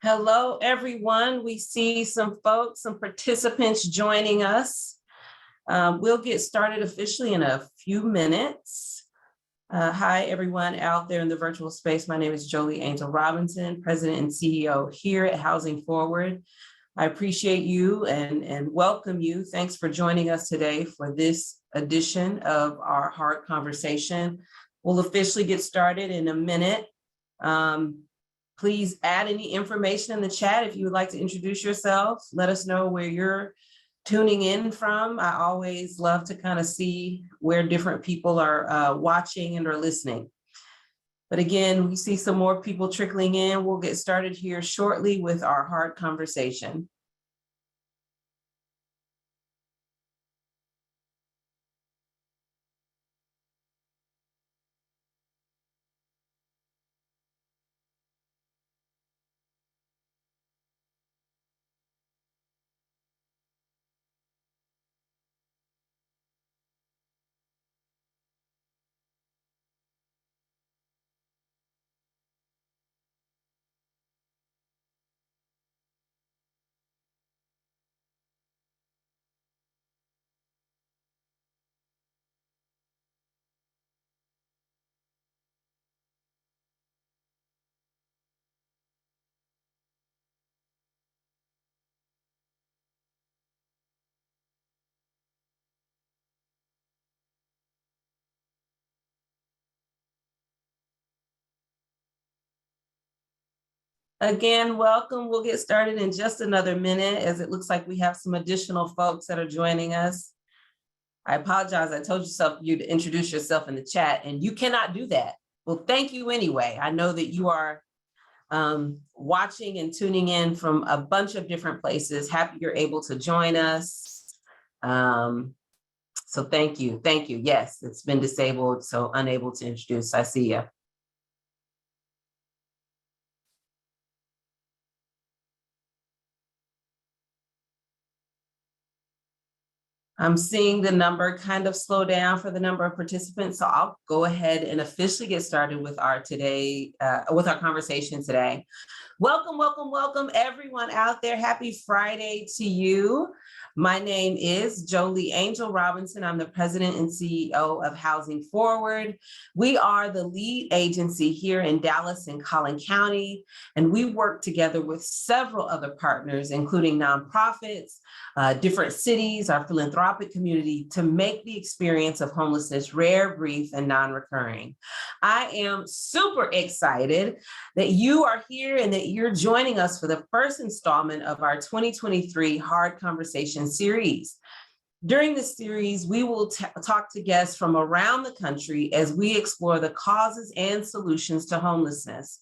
Hello, everyone. We see some folks, some participants joining us. We'll get started officially in a few minutes. Hi, everyone out there in the virtual space. My name is Jolie Angel Robinson, President and CEO here at Housing Forward. I appreciate you and welcome you. Thanks for joining us today for this edition of our Hard Conversation. We'll officially get started in a minute. Please add any information in the chat if you would like to introduce yourself. Let us know where you're tuning in from. I always love to kind of see where different people are watching and are listening. But again, we see some more people trickling in. We'll get started here shortly with our Hard Conversation. Again, welcome. We'll get started in just another minute as it looks like we have some additional folks that are joining us. I apologize. I told you to introduce yourself in the chat and you cannot do that. Well, thank you anyway. I know that you are watching and tuning in from a bunch of different places. Happy you're able to join us. So thank you. Thank you. Yes, it's been disabled, so unable to introduce. I see you. I'm seeing the number kind of slow down for the number of participants, so I'll go ahead and officially get started with our conversation today. Welcome, welcome, welcome everyone out there. Happy Friday to you. My name is Jolie Angel Robinson. I'm the President and CEO of Housing Forward. We are the lead agency here in Dallas and Collin County, and we work together with several other partners, including nonprofits, different cities, our philanthropic community, to make the experience of homelessness rare, brief, and non-recurring. I am super excited that you are here and that you're joining us for the first installment of our 2023 Hard Conversation series. During this series, we will talk to guests from around the country as we explore the causes and solutions to homelessness.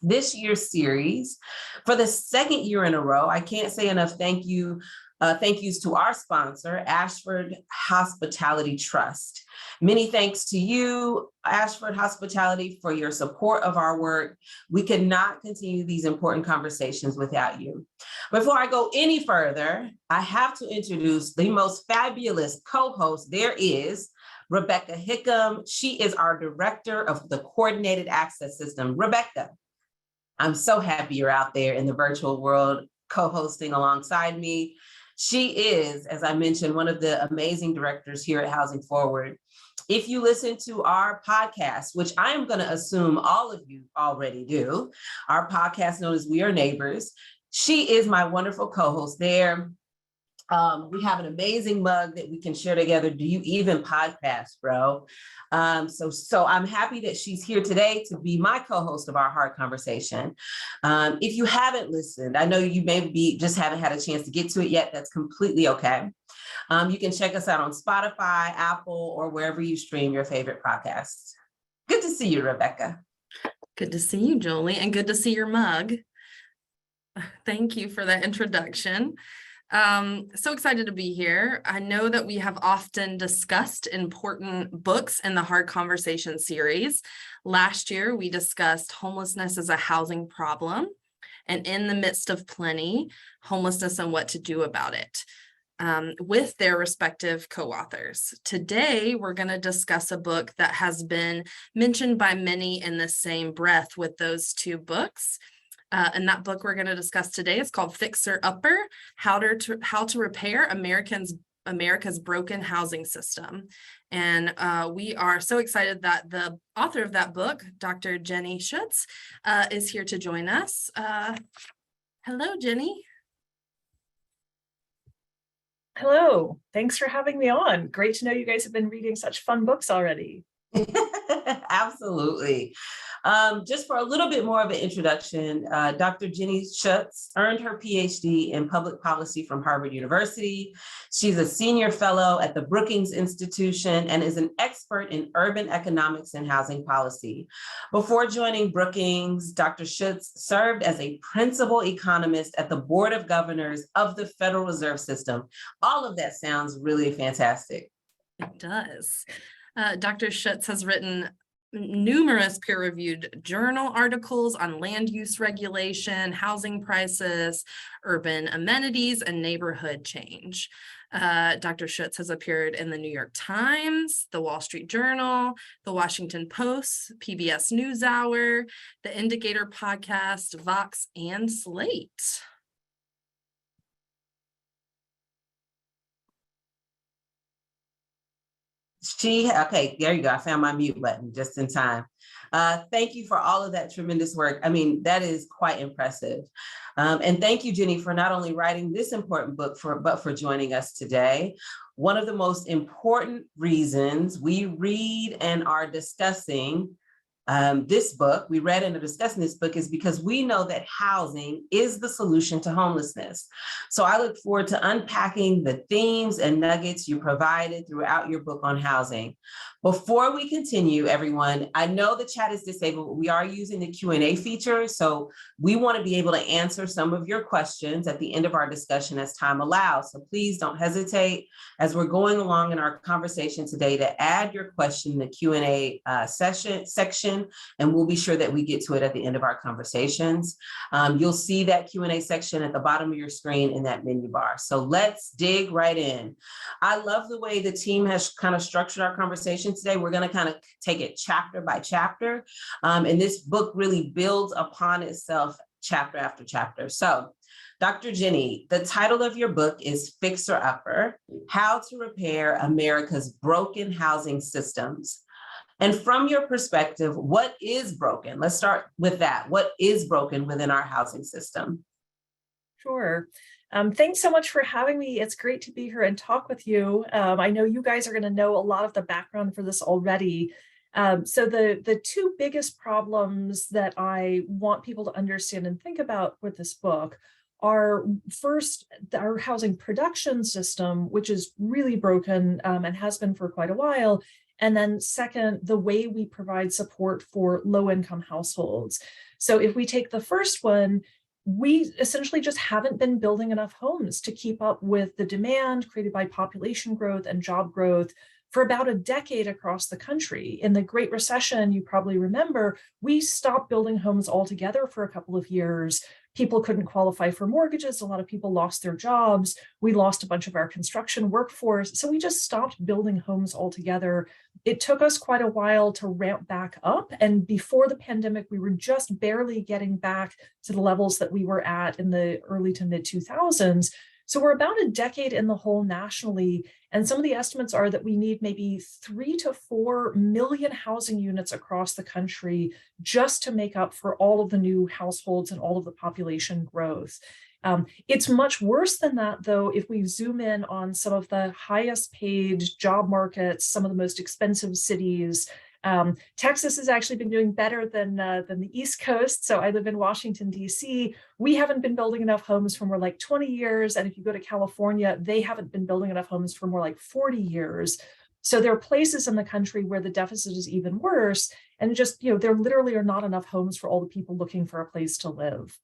This year's series, for the second year in a row, I can't say enough thank yous to our sponsor, Ashford Hospitality Trust. Many thanks to you, Ashford Hospitality, for your support of our work. We could not continue these important conversations without you. Before I go any further, I have to introduce the most fabulous co-host there is, Rebecca Hickam. She is our director of the Coordinated Access System. Rebecca, I'm so happy you're out there in the virtual world co-hosting alongside me. She is, as I mentioned, one of the amazing directors here at Housing Forward. If you listen to our podcast, which I am going to assume all of you already do, our podcast known as We Are Neighbors, she is my wonderful co-host there. We have an amazing mug that we can share together. Do you even podcast, bro? So I'm happy that she's here today to be my co-host of our Hard Conversation. If you haven't listened, I know you maybe just haven't had a chance to get to it yet. That's completely okay. You can check us out on Spotify, Apple, or wherever you stream your favorite podcasts. Good to see you, Rebecca. Good to see you, Jolie, and good to see your mug. Thank you for that introduction. So excited to be here. I know that we have often discussed important books in the Hard Conversation series. Last year, we discussed homelessness as a housing problem, and in the midst of plenty, homelessness and what to do about it, with their respective co-authors. Today, we're going to discuss a book that has been mentioned by many in the same breath with those two books. And that book we're going to discuss today is called Fixer Upper: How to Repair America's Broken Housing System. And we are so excited that the author of that book, Dr. Jenny Schuetz, is here to join us. Hello, Jenny. Hello, thanks for having me on. Great to know you guys have been reading such fun books already. Absolutely. Just for a little bit more of an introduction, Dr. Jenny Schuetz earned her PhD in public policy from Harvard University. She's a senior fellow at the Brookings Institution and is an expert in urban economics and housing policy. Before joining Brookings, Dr. Schuetz served as a principal economist at the Board of Governors of the Federal Reserve System. All of that sounds really fantastic. It does. Dr. Schuetz has written numerous peer-reviewed journal articles on land use regulation, housing prices, urban amenities, and neighborhood change. Dr. Schuetz has appeared in the New York Times, the Wall Street Journal, the Washington Post, PBS NewsHour, the Indicator podcast, Vox, and Slate. Okay, there you go. I found my mute button just in time. Thank you for all of that tremendous work. I mean, that is quite impressive. And thank you, Jenny, for not only writing this important book, but for joining us today. One of the most important reasons we read and are discussing this book, we read and are discussing this book, is because we know that housing is the solution to homelessness. So I look forward to unpacking the themes and nuggets you provided throughout your book on housing. Before we continue, everyone, I know the chat is disabled, but we are using the Q&A feature. So we want to be able to answer some of your questions at the end of our discussion as time allows. So please don't hesitate as we're going along in our conversation today to add your question in the Q&A section, and we'll be sure that we get to it at the end of our conversations. You'll see that Q&A section at the bottom of your screen in that menu bar. So let's dig right in. I love the way the team has kind of structured our conversation today. We're going to kind of take it chapter by chapter. And this book really builds upon itself chapter after chapter. So Dr. Jenny, the title of your book is Fixer Upper: How to Repair America's Broken Housing Systems. And from your perspective, what is broken? Let's start with that. What is broken within our housing system? Sure. Thanks so much for having me. It's great to be here and talk with you. I know you guys are going to know a lot of the background for this already. So the two biggest problems that I want people to understand and think about with this book are, first, our housing production system, which is really broken and has been for quite a while. And then second, the way we provide support for low-income households. So if we take the first one, we essentially just haven't been building enough homes to keep up with the demand created by population growth and job growth for about a decade across the country. In the Great Recession, you probably remember, we stopped building homes altogether for a couple of years. People couldn't qualify for mortgages. A lot of people lost their jobs. We lost a bunch of our construction workforce. So we just stopped building homes altogether. It took us quite a while to ramp back up. And before the pandemic, we were just barely getting back to the levels that we were at in the early to mid 2000s. So we're about a decade in the hole nationally. And some of the estimates are that we need maybe 3 to 4 million housing units across the country just to make up for all of the new households and all of the population growth. It's much worse than that, though, if we zoom in on some of the highest paid job markets, some of the most expensive cities. Texas has actually been doing better than the East Coast. So I live in Washington, D.C. We haven't been building enough homes for more like 20 years. And if you go to California, they haven't been building enough homes for more like 40 years. So there are places in the country where the deficit is even worse. And just, there literally are not enough homes for all the people looking for a place to live.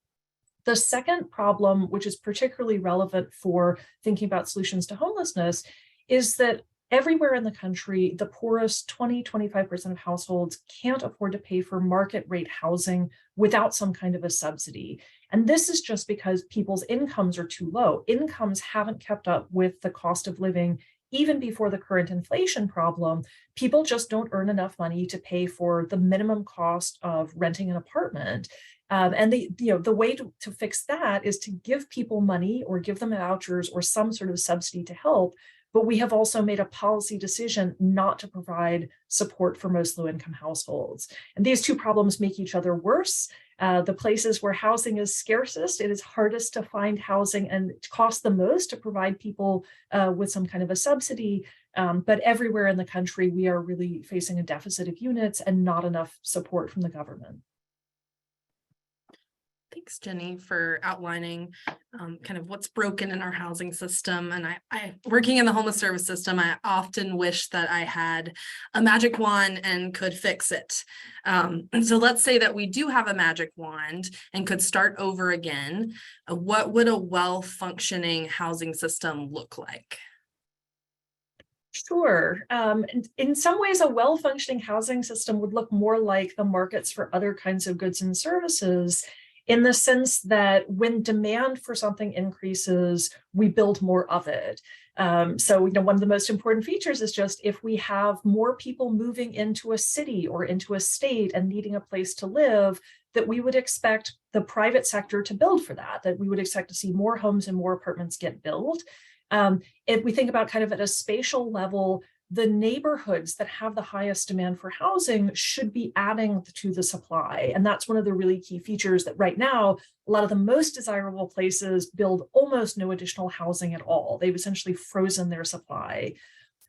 The second problem, which is particularly relevant for thinking about solutions to homelessness, is that everywhere in the country, the poorest 20-25% of households can't afford to pay for market rate housing without some kind of a subsidy. And this is just because people's incomes are too low. Incomes haven't kept up with the cost of living. Even before the current inflation problem, people just don't earn enough money to pay for the minimum cost of renting an apartment. And the way to fix that is to give people money or give them vouchers or some sort of subsidy to help. But we have also made a policy decision not to provide support for most low-income households. And these two problems make each other worse. The places where housing is scarcest, it is hardest to find housing and it costs the most to provide people with some kind of a subsidy. But everywhere in the country, we are really facing a deficit of units and not enough support from the government. Thanks, Jenny, for outlining kind of what's broken in our housing system. And I working in the homeless service system, I often wish that I had a magic wand and could fix it. And so let's say that we do have a magic wand and could start over again. What would a well-functioning housing system look like? Sure. In some ways, a well-functioning housing system would look more like the markets for other kinds of goods and services, in the sense that when demand for something increases, we build more of it. So, one of the most important features is just if we have more people moving into a city or into a state and needing a place to live, that we would expect the private sector to build for that we would expect to see more homes and more apartments get built. If we think about kind of at a spatial level, the neighborhoods that have the highest demand for housing should be adding to the supply. And that's one of the really key features that right now, a lot of the most desirable places build almost no additional housing at all. They've essentially frozen their supply.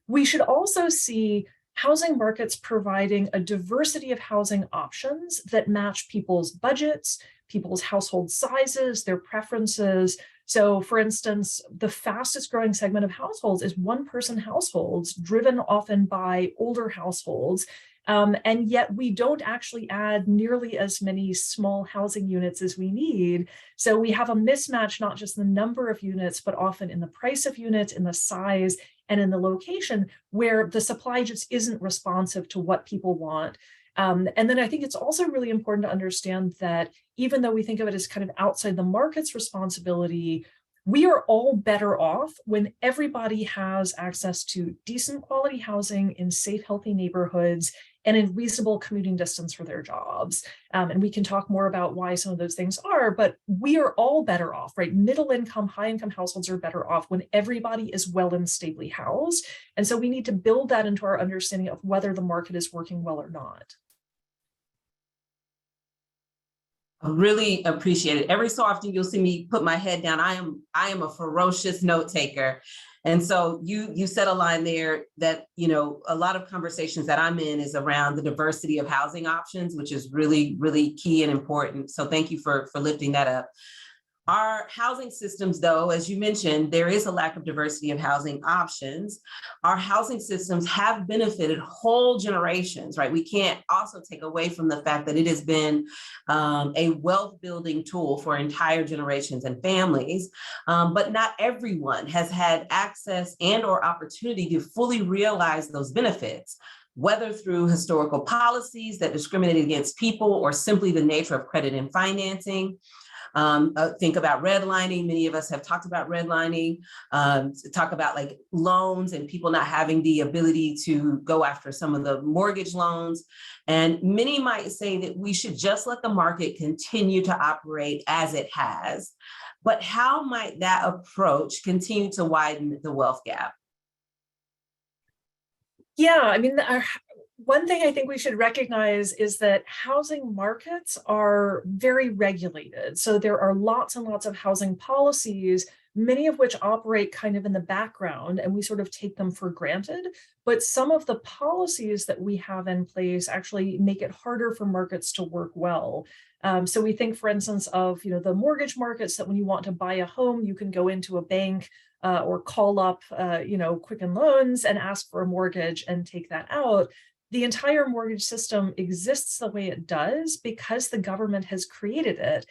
We should also see housing markets providing a diversity of housing options that match people's budgets, people's household sizes, their preferences. So for instance, the fastest growing segment of households is one-person households, driven often by older households. And yet we don't actually add nearly as many small housing units as we need. So we have a mismatch, not just in the number of units, but often in the price of units, in the size, and in the location, where the supply just isn't responsive to what people want. And then I think it's also really important to understand that even though we think of it as kind of outside the market's responsibility, we are all better off when everybody has access to decent quality housing in safe, healthy neighborhoods and in reasonable commuting distance for their jobs. And we can talk more about why some of those things are, but we are all better off, right? Middle income, high income households are better off when everybody is well and stably housed. And so we need to build that into our understanding of whether the market is working well or not. I really appreciate it. Every so often you'll see me put my head down. I am a ferocious note taker. And so you said a line there that, a lot of conversations that I'm in is around the diversity of housing options, which is really, really key and important. So thank you for lifting that up. Our housing systems, though, as you mentioned, there is a lack of diversity of housing options. Our housing systems have benefited whole generations, right? We can't also take away from the fact that it has been a wealth building tool for entire generations and families, but not everyone has had access and or opportunity to fully realize those benefits, whether through historical policies that discriminated against people or simply the nature of credit and financing. Think about redlining. Many of us have talked about redlining, talk about like loans and people not having the ability to go after some of the mortgage loans. And many might say that we should just let the market continue to operate as it has. But how might that approach continue to widen the wealth gap? Yeah, I mean, one thing I think we should recognize is that housing markets are very regulated. So there are lots and lots of housing policies, many of which operate kind of in the background, and we sort of take them for granted. But some of the policies that we have in place actually make it harder for markets to work well. So we think, for instance, of the mortgage markets, that when you want to buy a home, you can go into a bank or call up Quicken Loans and ask for a mortgage and take that out. The entire mortgage system exists the way it does because the government has created it.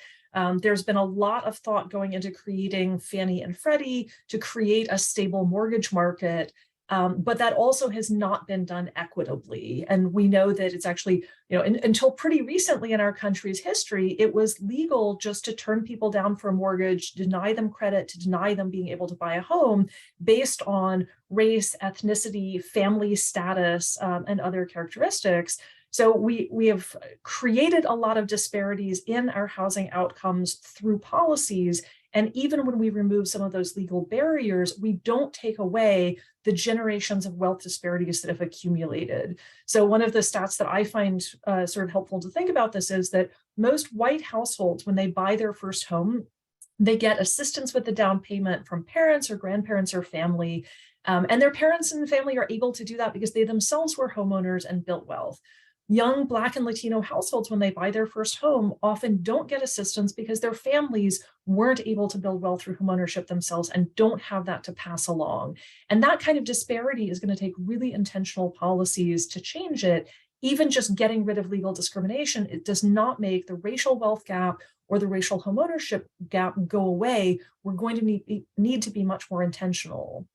There's been a lot of thought going into creating Fannie and Freddie to create a stable mortgage market, but that also has not been done equitably. And we know that it's actually, until pretty recently in our country's history, it was legal just to turn people down for a mortgage, deny them credit, to deny them being able to buy a home based on race, ethnicity, family status, and other characteristics. So we have created a lot of disparities in our housing outcomes through policies. And even when we remove some of those legal barriers, we don't take away the generations of wealth disparities that have accumulated. So one of the stats that I find sort of helpful to think about this is that most white households, when they buy their first home, they get assistance with the down payment from parents or grandparents or family. And their parents and family are able to do that because they themselves were homeowners and built wealth. Young Black and Latino households, when they buy their first home, often don't get assistance because their families weren't able to build wealth through homeownership themselves and don't have that to pass along. And that kind of disparity is going to take really intentional policies to change it. Even just getting rid of legal discrimination, it does not make the racial wealth gap or the racial homeownership gap go away. We're going to need to be much more intentional.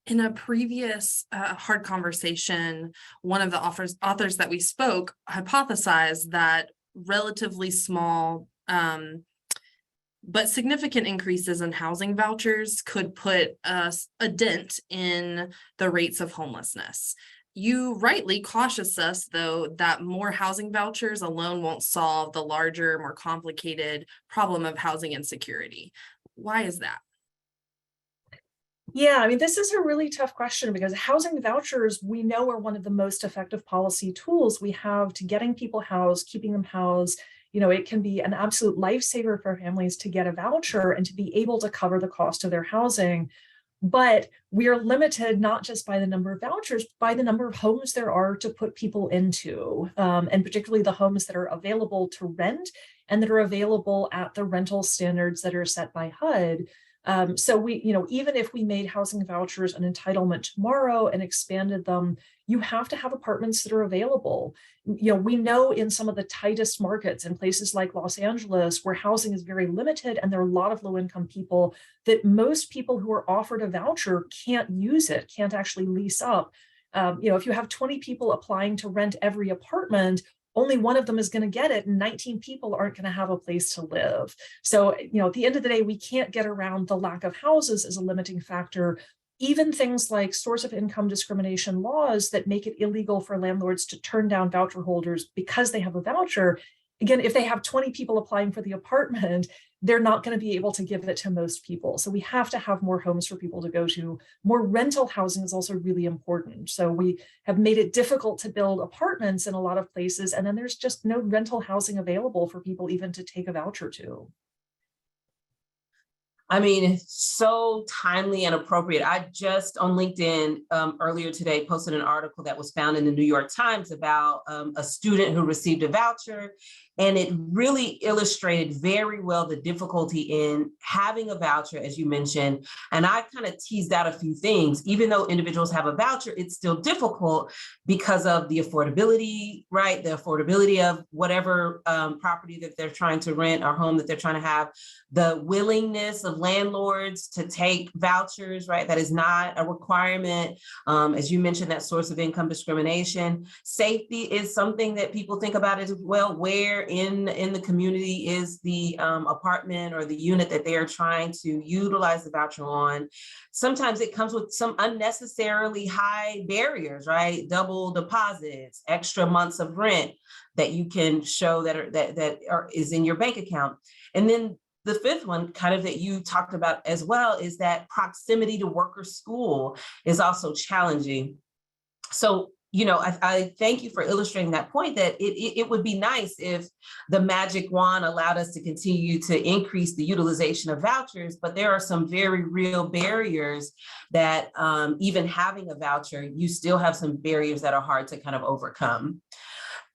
In a previous hard conversation, one of the authors that we spoke hypothesized that relatively small but significant increases in housing vouchers could put a dent in the rates of homelessness. You rightly cautious us, though, that more housing vouchers alone won't solve the larger, more complicated problem of housing insecurity. Why is that? Yeah, I mean, this is a really tough question because housing vouchers, we know, are one of the most effective policy tools we have to getting people housed, keeping them housed. You know, it can be an absolute lifesaver for families to get a voucher and to be able to cover the cost of their housing. But we are limited not just by the number of vouchers, but by the number of homes there are to put people into, and particularly the homes that are available to rent and that are available at the rental standards that are set by HUD. So we, even if we made housing vouchers an entitlement tomorrow and expanded them, you have to have apartments that are available. We know in some of the tightest markets in places like Los Angeles, where housing is very limited and there are a lot of low-income people, that most people who are offered a voucher can't use it, can't actually lease up. If you have 20 people applying to rent every apartment, only one of them is going to get it and 19 people aren't going to have a place to live. So, at the end of the day, we can't get around the lack of houses as a limiting factor. Even things like source of income discrimination laws that make it illegal for landlords to turn down voucher holders because they have a voucher. Again, if they have 20 people applying for the apartment, they're not going to be able to give it to most people. So we have to have more homes for people to go to. More rental housing is also really important. So we have made it difficult to build apartments in a lot of places, and then there's just no rental housing available for people even to take a voucher to. I mean, it's so timely and appropriate. I just on LinkedIn earlier today posted an article that was found in the New York Times about a student who received a voucher. And it really illustrated very well the difficulty in having a voucher, as you mentioned. And I kind of teased out a few things. Even though individuals have a voucher, it's still difficult because of the affordability, right? The affordability of whatever property that they're trying to rent or home that they're trying to have, the willingness of landlords to take vouchers, right? That is not a requirement. As you mentioned, that source of income discrimination. Safety is something that people think about as well. Where in the community is the apartment or the unit that they are trying to utilize the voucher on? Sometimes it comes with some unnecessarily high barriers, right? Double deposits, extra months of rent that you can show that is in your bank account. And then the fifth one, kind of that you talked about as well, is that proximity to work or school is also challenging. So, I thank you for illustrating that point, that it would be nice if the magic wand allowed us to continue to increase the utilization of vouchers, but there are some very real barriers that even having a voucher, you still have some barriers that are hard to kind of overcome.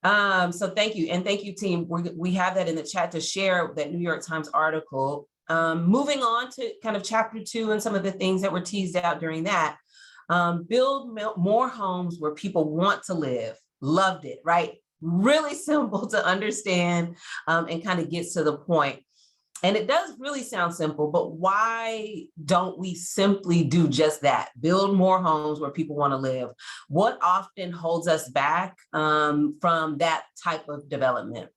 So thank you. And thank you, team. We have that in the chat to share that New York Times article. Moving on to kind of chapter 2 and some of the things that were teased out during that. Build more homes where people want to live. Loved it, right? Really simple to understand and kind of gets to the point. And it does really sound simple, but why don't we simply do just that? Build more homes where people want to live. What often holds us back from that type of development?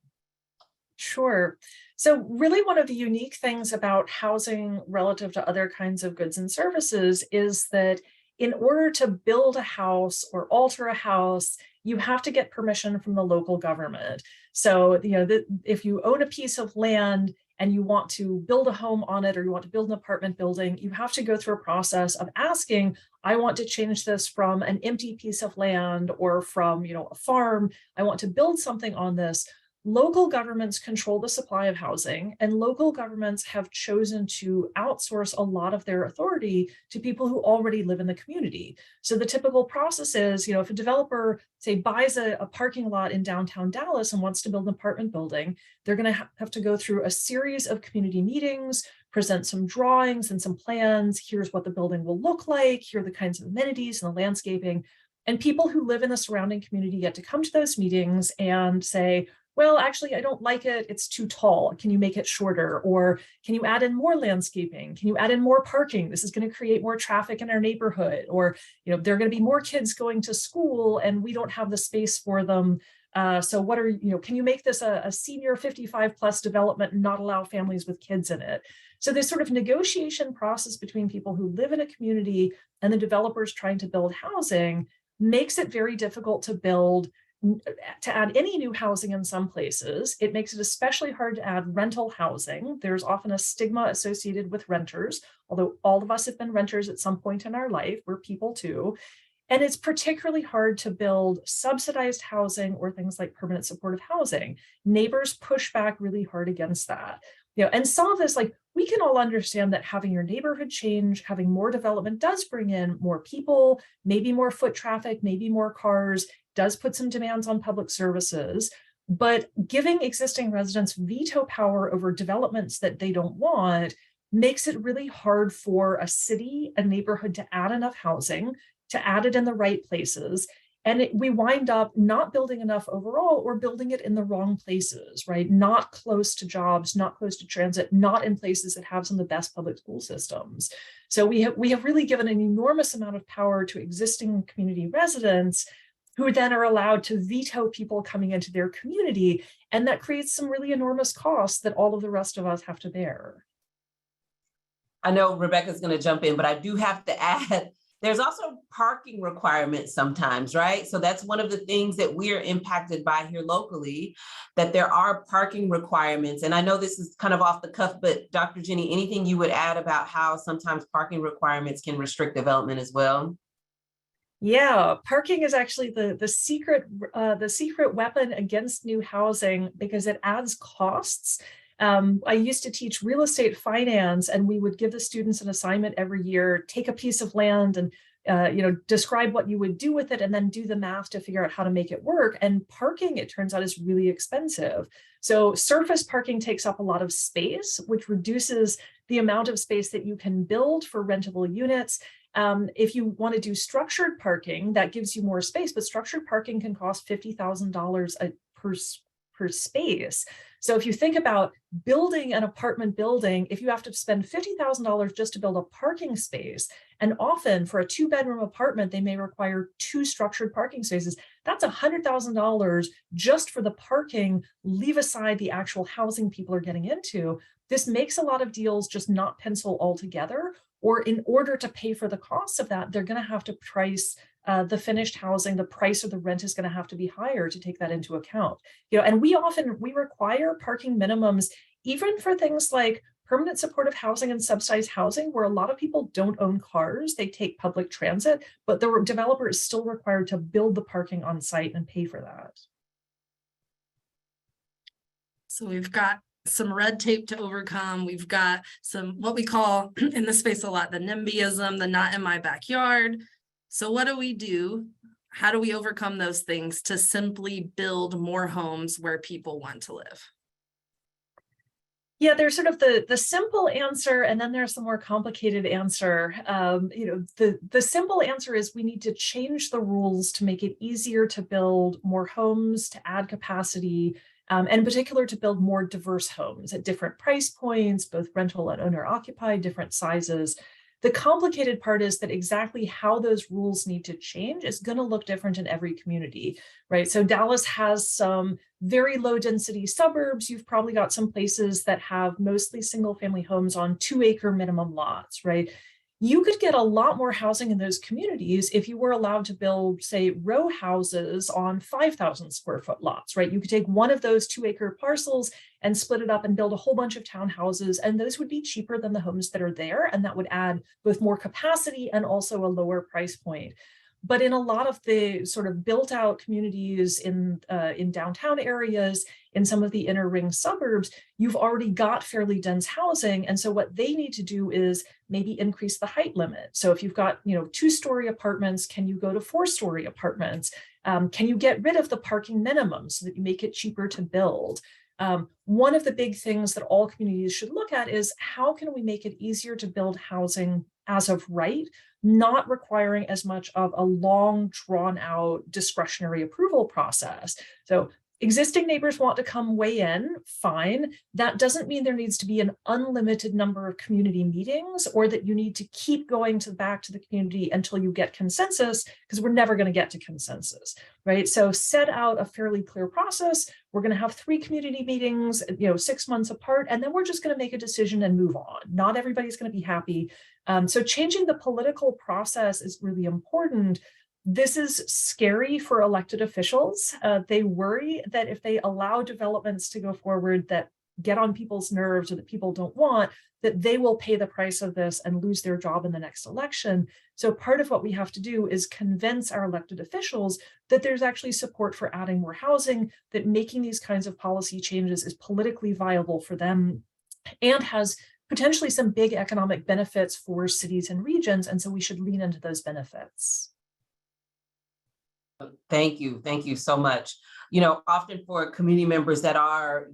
Sure. So really one of the unique things about housing relative to other kinds of goods and services is that in order to build a house or alter a house, you have to get permission from the local government. So, if you own a piece of land and you want to build a home on it, or you want to build an apartment building, you have to go through a process of asking, I want to change this from an empty piece of land or from, a farm. I want to build something on this. Local governments control the supply of housing, and local governments have chosen to outsource a lot of their authority to people who already live in the community. So the typical process is, if a developer, say, buys a parking lot in downtown Dallas and wants to build an apartment building, they're going to have to go through a series of community meetings, present some drawings and some plans. Here's what the building will look like. Here are the kinds of amenities and the landscaping. And people who live in the surrounding community get to come to those meetings and say, well, actually, I don't like it. It's too tall. Can you make it shorter? Or can you add in more landscaping? Can you add in more parking? This is going to create more traffic in our neighborhood. Or, there are going to be more kids going to school and we don't have the space for them. So can you make this a senior 55 plus development and not allow families with kids in it? So this sort of negotiation process between people who live in a community and the developers trying to build housing makes it very difficult to add any new housing in some places. It makes it especially hard to add rental housing. There's often a stigma associated with renters, although all of us have been renters at some point in our life. We're people too. And it's particularly hard to build subsidized housing or things like permanent supportive housing. Neighbors push back really hard against that. And some of this, we can all understand that having your neighborhood change, having more development does bring in more people, maybe more foot traffic, maybe more cars, does put some demands on public services, but giving existing residents veto power over developments that they don't want makes it really hard for a city, a neighborhood to add enough housing, to add it in the right places. And we wind up not building enough overall, or building it in the wrong places, right? Not close to jobs, not close to transit, not in places that have some of the best public school systems. So we have really given an enormous amount of power to existing community residents, who then are allowed to veto people coming into their community. And that creates some really enormous costs that all of the rest of us have to bear. I know Rebecca's going to jump in, but I do have to add, there's also parking requirements sometimes, right? So that's one of the things that we're impacted by here locally, that there are parking requirements. And I know this is kind of off the cuff, but Dr. Jenny, anything you would add about how sometimes parking requirements can restrict development as well? Yeah, parking is actually the secret weapon against new housing, because it adds costs. I used to teach real estate finance, and we would give the students an assignment every year: take a piece of land and describe what you would do with it, and then do the math to figure out how to make it work. And parking, it turns out, is really expensive. So surface parking takes up a lot of space, which reduces the amount of space that you can build for rentable units. If you want to do structured parking, that gives you more space, but structured parking can cost $50,000 per space. So if you think about building an apartment building, if you have to spend $50,000 just to build a parking space, and often for a 2-bedroom apartment, they may require 2 structured parking spaces, that's $100,000 just for the parking. Leave aside the actual housing people are getting into. This makes a lot of deals just not pencil altogether, or in order to pay for the cost of that, they're going to have to price the finished housing. The price of the rent is going to have to be higher to take that into account. And we require parking minimums even for things like permanent supportive housing and subsidized housing, where a lot of people don't own cars, they take public transit, but the developer is still required to build the parking on site and pay for that. So we've got some red tape to overcome. We've got some, what we call in this space a lot, the NIMBYism, the not in my backyard. So what do we do? How do we overcome those things to simply build more homes where people want to live? Yeah, there's sort of the simple answer, and then there's the more complicated answer. The simple answer is we need to change the rules to make it easier to build more homes, to add capacity, and in particular to build more diverse homes at different price points, both rental and owner occupied, different sizes. The complicated part is that exactly how those rules need to change is going to look different in every community, right? So Dallas has some very low density suburbs. You've probably got some places that have mostly single family homes on 2-acre minimum lots, right? You could get a lot more housing in those communities if you were allowed to build, say, row houses on 5,000 square foot lots, right? You could take one of those 2-acre parcels and split it up and build a whole bunch of townhouses, and those would be cheaper than the homes that are there, and that would add both more capacity and also a lower price point. But in a lot of the sort of built out communities in downtown areas, in some of the inner ring suburbs, you've already got fairly dense housing. And so what they need to do is maybe increase the height limit. So if you've got 2-story apartments, can you go to 4-story apartments? Can you get rid of the parking minimum so that you make it cheaper to build? One of the big things that all communities should look at is how can we make it easier to build housing as of right, not requiring as much of a long, drawn out discretionary approval process. So existing neighbors want to come weigh in, fine. That doesn't mean there needs to be an unlimited number of community meetings, or that you need to keep going back to the community until you get consensus, because we're never going to get to consensus, right? So set out a fairly clear process. We're going to have 3 community meetings, 6 months apart, and then we're just going to make a decision and move on. Not everybody's going to be happy. So changing the political process is really important. This is scary for elected officials. They worry that if they allow developments to go forward that get on people's nerves or that people don't want, that they will pay the price of this and lose their job in the next election. So part of what we have to do is convince our elected officials that there's actually support for adding more housing, that making these kinds of policy changes is politically viable for them and has potentially some big economic benefits for cities and regions. And so we should lean into those benefits. Thank you. Thank you so much. Often for community members that are,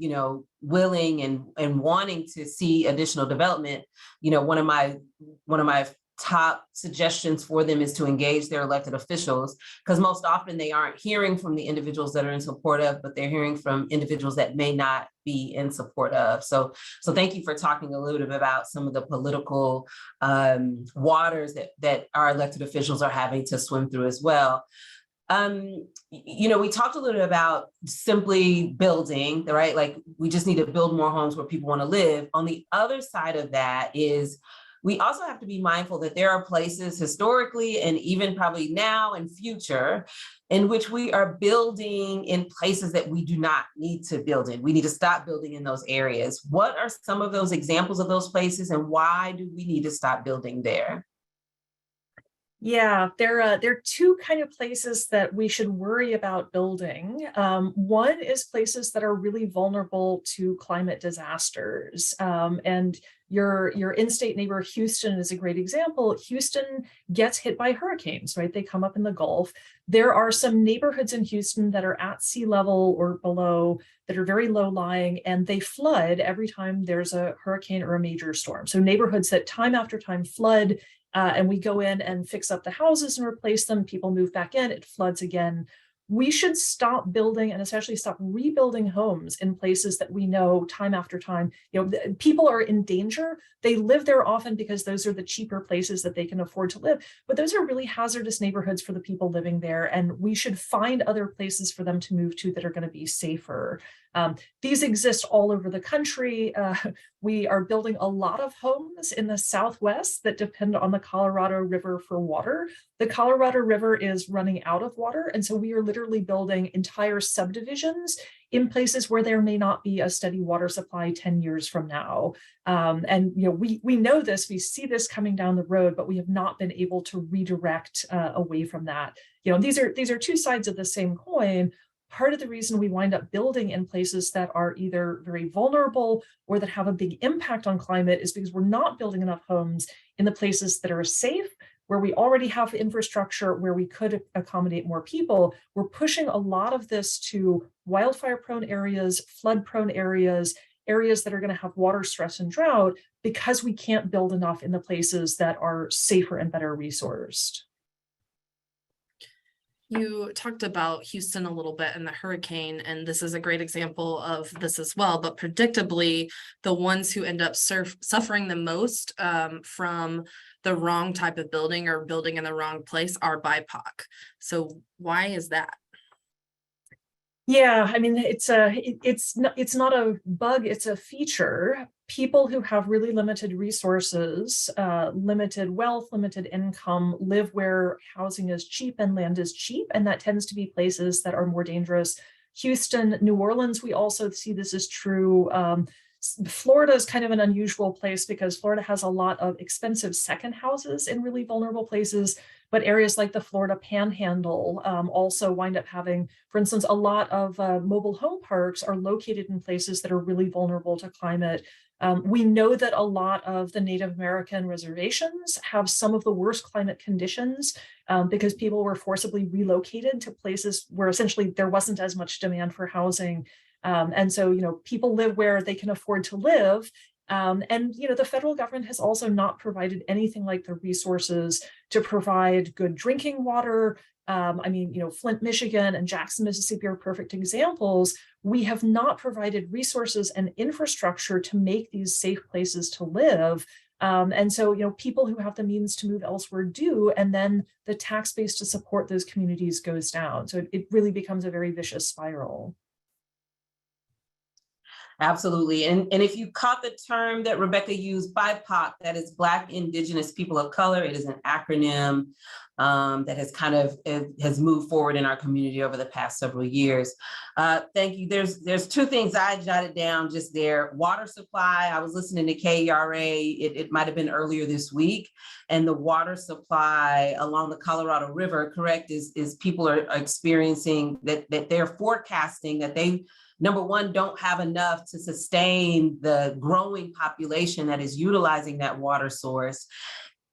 willing and wanting to see additional development, one of my top suggestions for them is to engage their elected officials, because most often they aren't hearing from the individuals that are in support of, but they're hearing from individuals that may not be in support of. So thank you for talking a little bit about some of the political waters that our elected officials are having to swim through as well. We talked a little bit about simply building, right? Like we just need to build more homes where people want to live. On the other side of that is we also have to be mindful that there are places historically and even probably now and future in which we are building in places that we do not need to build in. We need to stop building in those areas. What are some of those examples of those places, and why do we need to stop building there? Yeah, there are 2 kind of places that we should worry about building. One is places that are really vulnerable to climate disasters. And your in-state neighbor Houston is a great example. Houston gets hit by hurricanes, right? They come up in the Gulf. There are some neighborhoods in Houston that are at sea level or below that are very low lying, and they flood every time there's a hurricane or a major storm. So neighborhoods that time after time flood, and we go in and fix up the houses and replace them. People move back in, it floods again. We should stop building and especially stop rebuilding homes in places that we know time after time, people are in danger. They live there often because those are the cheaper places that they can afford to live. But those are really hazardous neighborhoods for the people living there. And we should find other places for them to move to that are going to be safer. These exist all over the country. We are building a lot of homes in the Southwest that depend on the Colorado River for water. The Colorado River is running out of water. And so we are literally building entire subdivisions in places where there may not be a steady water supply 10 years from now. And we know this, we see this coming down the road, but we have not been able to redirect away from that. These are 2 sides of the same coin. Part of the reason we wind up building in places that are either very vulnerable or that have a big impact on climate is because we're not building enough homes in the places that are safe, where we already have infrastructure, where we could accommodate more people. We're pushing a lot of this to wildfire-prone areas, flood-prone areas, areas that are going to have water stress and drought, because we can't build enough in the places that are safer and better resourced. You talked about Houston a little bit and the hurricane, and this is a great example of this as well. But predictably, the ones who end up suffering the most from the wrong type of building or building in the wrong place are BIPOC. So why is that? Yeah, I mean, it's not a bug, it's a feature. People who have really limited resources, limited wealth, limited income, live where housing is cheap and land is cheap, and that tends to be places that are more dangerous. Houston, New Orleans, we also see this is true. Florida is kind of an unusual place because Florida has a lot of expensive second houses in really vulnerable places, but areas like the Florida Panhandle also wind up having, for instance, a lot of mobile home parks are located in places that are really vulnerable to climate. We know that a lot of the Native American reservations have some of the worst climate conditions because people were forcibly relocated to places where essentially there wasn't as much demand for housing. And so, people live where they can afford to live. And the federal government has also not provided anything like the resources to provide good drinking water. Flint, Michigan and Jackson, Mississippi are perfect examples. We have not provided resources and infrastructure to make these safe places to live. And so, people who have the means to move elsewhere do, and then the tax base to support those communities goes down. So it really becomes a very vicious spiral. Absolutely. And if you caught the term that Rebecca used, BIPOC, that is Black, Indigenous, People of Color. It is an acronym that has has moved forward in our community over the past several years. Thank you. There's two things I jotted down just there. Water supply. I was listening to KERA. It might have been earlier this week. And the water supply along the Colorado River, correct, is people are experiencing that they're forecasting that they, number one, don't have enough to sustain the growing population that is utilizing that water source.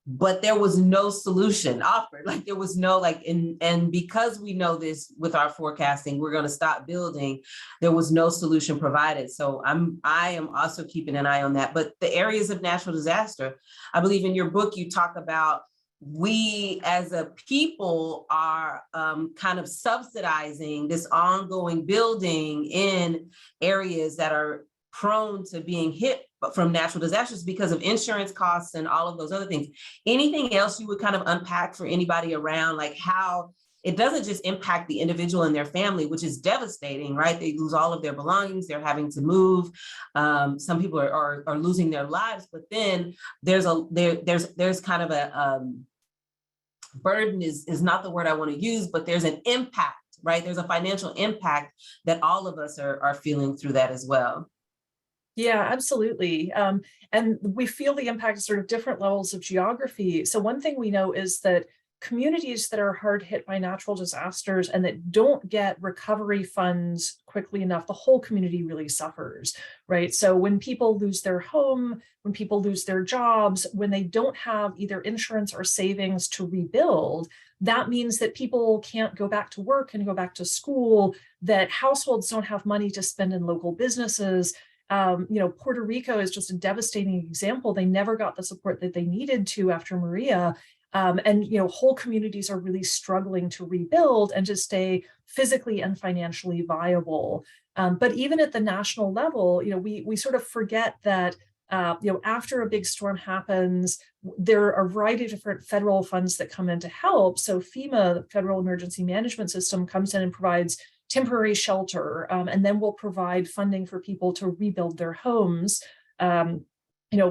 But there was no solution offered. Like there was no and because we know this with our forecasting, we're going to stop building. There was no solution provided. So I am also keeping an eye on that. But the areas of natural disaster, I believe in your book, you talk about we as a people are kind of subsidizing this ongoing building in areas that are prone to being hit from natural disasters because of insurance costs and all of those other things. Anything else you would kind of unpack for anybody around, like how it doesn't just impact the individual and their family, which is devastating, right? They lose all of their belongings, they're having to move. Some people are losing their lives, but then there's kind of a burden is not the word I want to use, but there's an impact, right? There's a financial impact that all of us are feeling through that as well. Yeah, absolutely. And we feel the impact of sort of different levels of geography. So one thing we know is that communities that are hard hit by natural disasters and that don't get recovery funds quickly enough, the whole community really suffers, right? So when people lose their home, when people lose their jobs, when they don't have either insurance or savings to rebuild, that means that people can't go back to work and go back to school, that households don't have money to spend in local businesses. Puerto Rico is just a devastating example. They never got the support that they needed to after Maria. Whole communities are really struggling to rebuild and to stay physically and financially viable. But even at the national level, we sort of forget that after a big storm happens, there are a variety of different federal funds that come in to help. So FEMA, the Federal Emergency Management System, comes in and provides temporary shelter, and then we'll provide funding for people to rebuild their homes.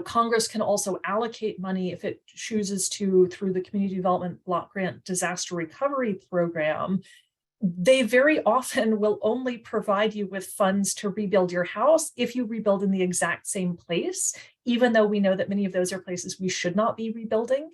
Congress can also allocate money if it chooses to through the Community Development Block Grant Disaster Recovery Program. They very often will only provide you with funds to rebuild your house if you rebuild in the exact same place, even though we know that many of those are places we should not be rebuilding.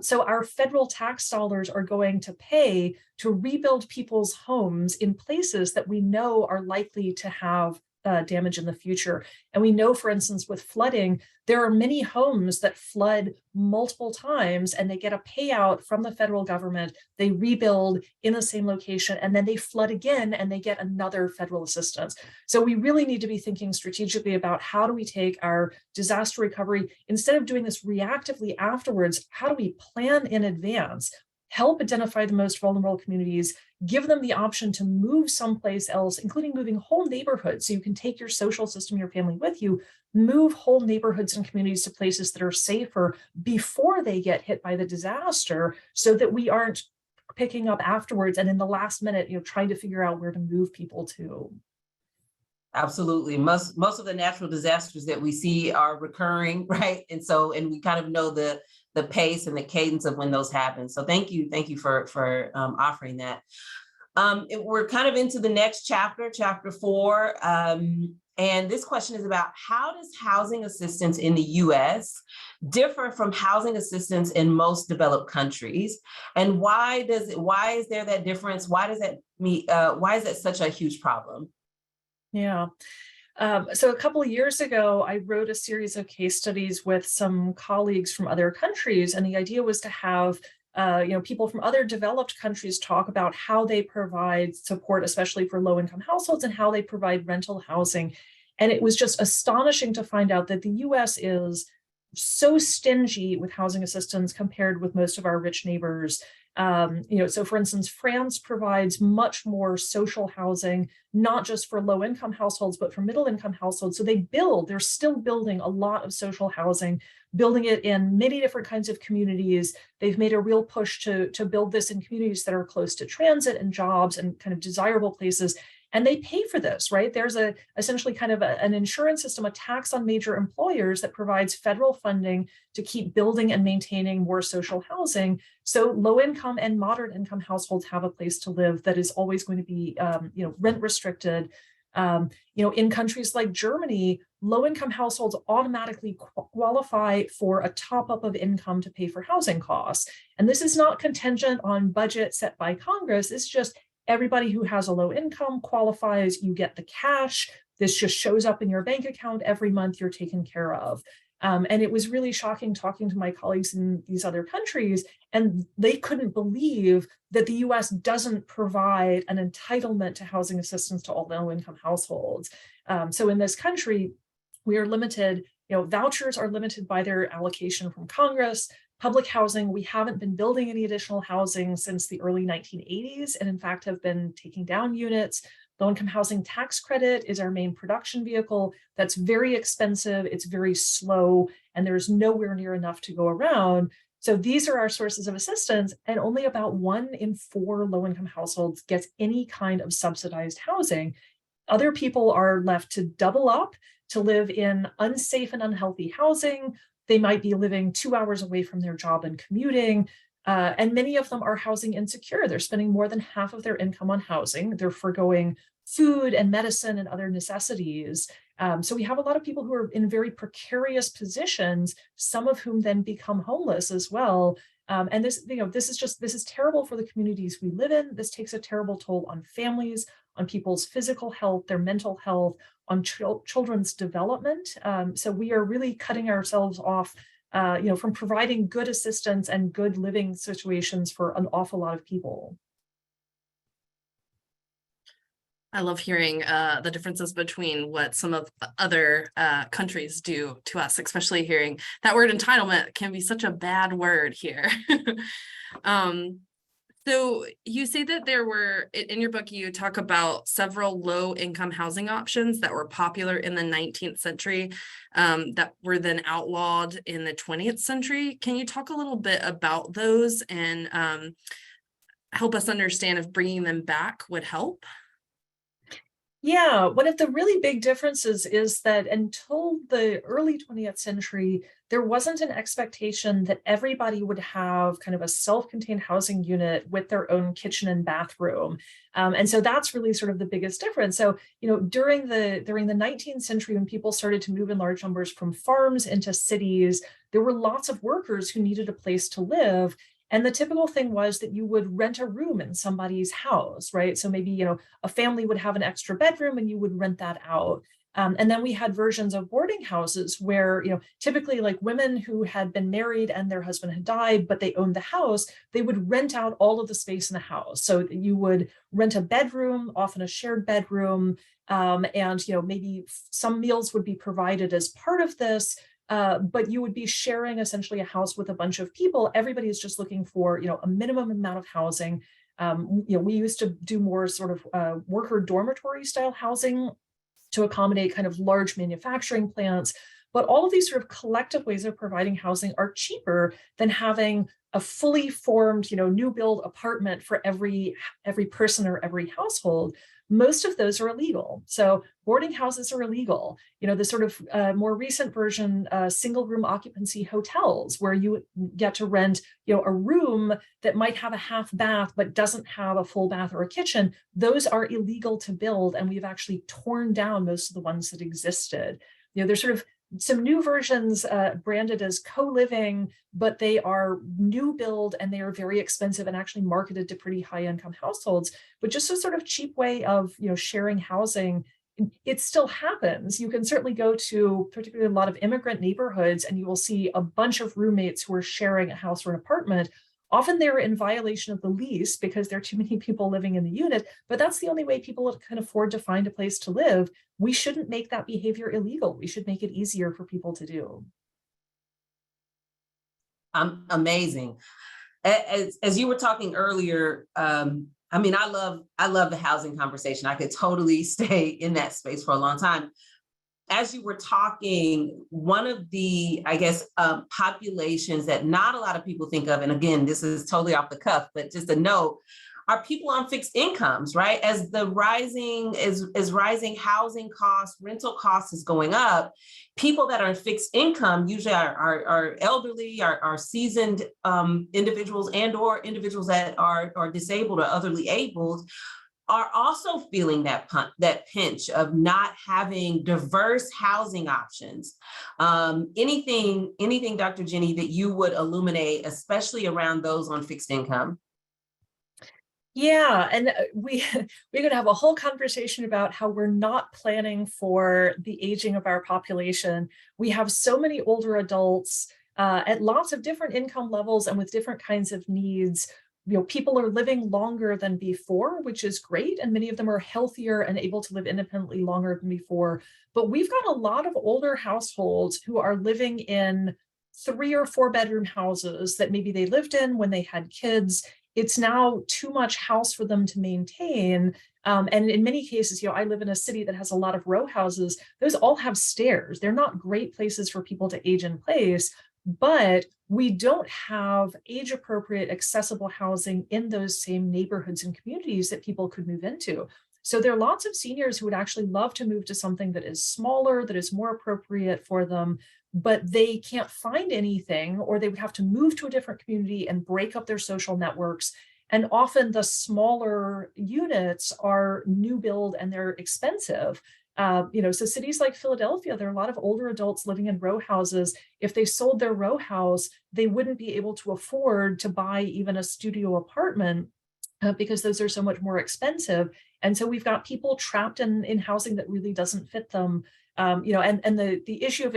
So our federal tax dollars are going to pay to rebuild people's homes in places that we know are likely to have damage in the future. And we know, for instance, with flooding, there are many homes that flood multiple times and they get a payout from the federal government. They rebuild in the same location and then they flood again and they get another federal assistance. So we really need to be thinking strategically about how do we take our disaster recovery, instead of doing this reactively afterwards, how do we plan in advance, help identify the most vulnerable communities, give them the option to move someplace else, including moving whole neighborhoods. So you can take your social system, your family with you, move whole neighborhoods and communities to places that are safer before they get hit by the disaster so that we aren't picking up afterwards, and in the last minute, trying to figure out where to move people to. Absolutely. Most of the natural disasters that we see are recurring, right? And we kind of know the pace and the cadence of when those happen. So thank you for offering that. We're kind of into the next chapter, chapter 4. And this question is about, how does housing assistance in the US differ from housing assistance in most developed countries? And why is there that difference? Why is that such a huge problem? Yeah. So a couple of years ago, I wrote a series of case studies with some colleagues from other countries, and the idea was to have people from other developed countries talk about how they provide support, especially for low-income households, and how they provide rental housing. And it was just astonishing to find out that the US is so stingy with housing assistance compared with most of our rich neighbors. So for instance, France provides much more social housing, not just for low income households, but for middle income households. So they're still building a lot of social housing, building it in many different kinds of communities. They've made a real push to build this in communities that are close to transit and jobs and kind of desirable places. And they pay for this, right? There's essentially kind of an insurance system, a tax on major employers that provides federal funding to keep building and maintaining more social housing. So low income and moderate income households have a place to live that is always going to be, rent restricted. In countries like Germany, low income households automatically qualify for a top up of income to pay for housing costs. And this is not contingent on budget set by Congress. It's just everybody who has a low income qualifies, you get the cash. This just shows up in your bank account every month, you're taken care of. And it was really shocking talking to my colleagues in these other countries, and they couldn't believe that the US doesn't provide an entitlement to housing assistance to all low-income households. So in this country, we are limited, vouchers are limited by their allocation from Congress. Public housing, we haven't been building any additional housing since the early 1980s, and in fact have been taking down units. Low-income housing tax credit is our main production vehicle. That's very expensive, it's very slow, and there's nowhere near enough to go around. So these are our sources of assistance, and only about 1 in 4 low-income households gets any kind of subsidized housing. Other people are left to double up, to live in unsafe and unhealthy housing. They might be living 2 hours away from their job and commuting. And many of them are housing insecure. They're spending more than half of their income on housing. They're forgoing food and medicine and other necessities. So we have a lot of people who are in very precarious positions, some of whom then become homeless as well. And this is terrible for the communities we live in. This takes a terrible toll on families, on people's physical health, their mental health, on children's development. So we are really cutting ourselves off, from providing good assistance and good living situations for an awful lot of people. I love hearing the differences between what some of the other countries do to us, especially hearing that word entitlement can be such a bad word here. So you say that there were, in your book, you talk about several low-income housing options that were popular in the 19th century that were then outlawed in the 20th century. Can you talk a little bit about those and help us understand if bringing them back would help? Yeah, one of the really big differences is that until the early 20th century, there wasn't an expectation that everybody would have kind of a self-contained housing unit with their own kitchen and bathroom. And so that's really sort of the biggest difference. So, during the 19th century, when people started to move in large numbers from farms into cities, there were lots of workers who needed a place to live. And the typical thing was that you would rent a room in somebody's house, right? So maybe, a family would have an extra bedroom and you would rent that out. And then we had versions of boarding houses where, typically like women who had been married and their husband had died, but they owned the house, they would rent out all of the space in the house. So you would rent a bedroom, often a shared bedroom, and, maybe some meals would be provided as part of this. But you would be sharing essentially a house with a bunch of people. Everybody is just looking for, a minimum amount of housing. We used to do more sort of worker dormitory style housing to accommodate kind of large manufacturing plants. But all of these sort of collective ways of providing housing are cheaper than having a fully formed, new build apartment for every person or every household. Most of those are illegal. So boarding houses are illegal. The sort of more recent version, single room occupancy hotels, where you get to rent, a room that might have a half bath, but doesn't have a full bath or a kitchen. Those are illegal to build. And we've actually torn down most of the ones that existed. There's sort of some new versions branded as co-living, but they are new build and they are very expensive and actually marketed to pretty high income households. But just a sort of cheap way of sharing housing, it still happens. You can certainly go to particularly a lot of immigrant neighborhoods and you will see a bunch of roommates who are sharing a house or an apartment. Often they're in violation of the lease because there are too many people living in the unit, but that's the only way people can afford to find a place to live. We shouldn't make that behavior illegal. We should make it easier for people to do. Amazing. As you were talking earlier, I love the housing conversation. I could totally stay in that space for a long time. As you were talking, one of the, populations that not a lot of people think of, and again, this is totally off the cuff, but just a note, are people on fixed incomes, right? As the rising housing costs, rental costs is going up, people that are in fixed income usually are elderly, are seasoned individuals or individuals that are disabled or otherly abled, are also feeling that pinch of not having diverse housing options. Anything, Dr. Jenny, that you would illuminate, especially around those on fixed income? Yeah, and we're going to have a whole conversation about how we're not planning for the aging of our population. We have so many older adults at lots of different income levels and with different kinds of needs. People are living longer than before, which is great. And many of them are healthier and able to live independently longer than before. But we've got a lot of older households who are living in 3 or 4 bedroom houses that maybe they lived in when they had kids. It's now too much house for them to maintain. And in many cases, I live in a city that has a lot of row houses. Those all have stairs. They're not great places for people to age in place. But we don't have age-appropriate, accessible housing in those same neighborhoods and communities that people could move into. So there are lots of seniors who would actually love to move to something that is smaller, that is more appropriate for them, but they can't find anything, or they would have to move to a different community and break up their social networks. And often the smaller units are new build and they're expensive. So cities like Philadelphia, there are a lot of older adults living in row houses. If they sold their row house, they wouldn't be able to afford to buy even a studio apartment because those are so much more expensive. And so we've got people trapped in housing that really doesn't fit them. And the issue of,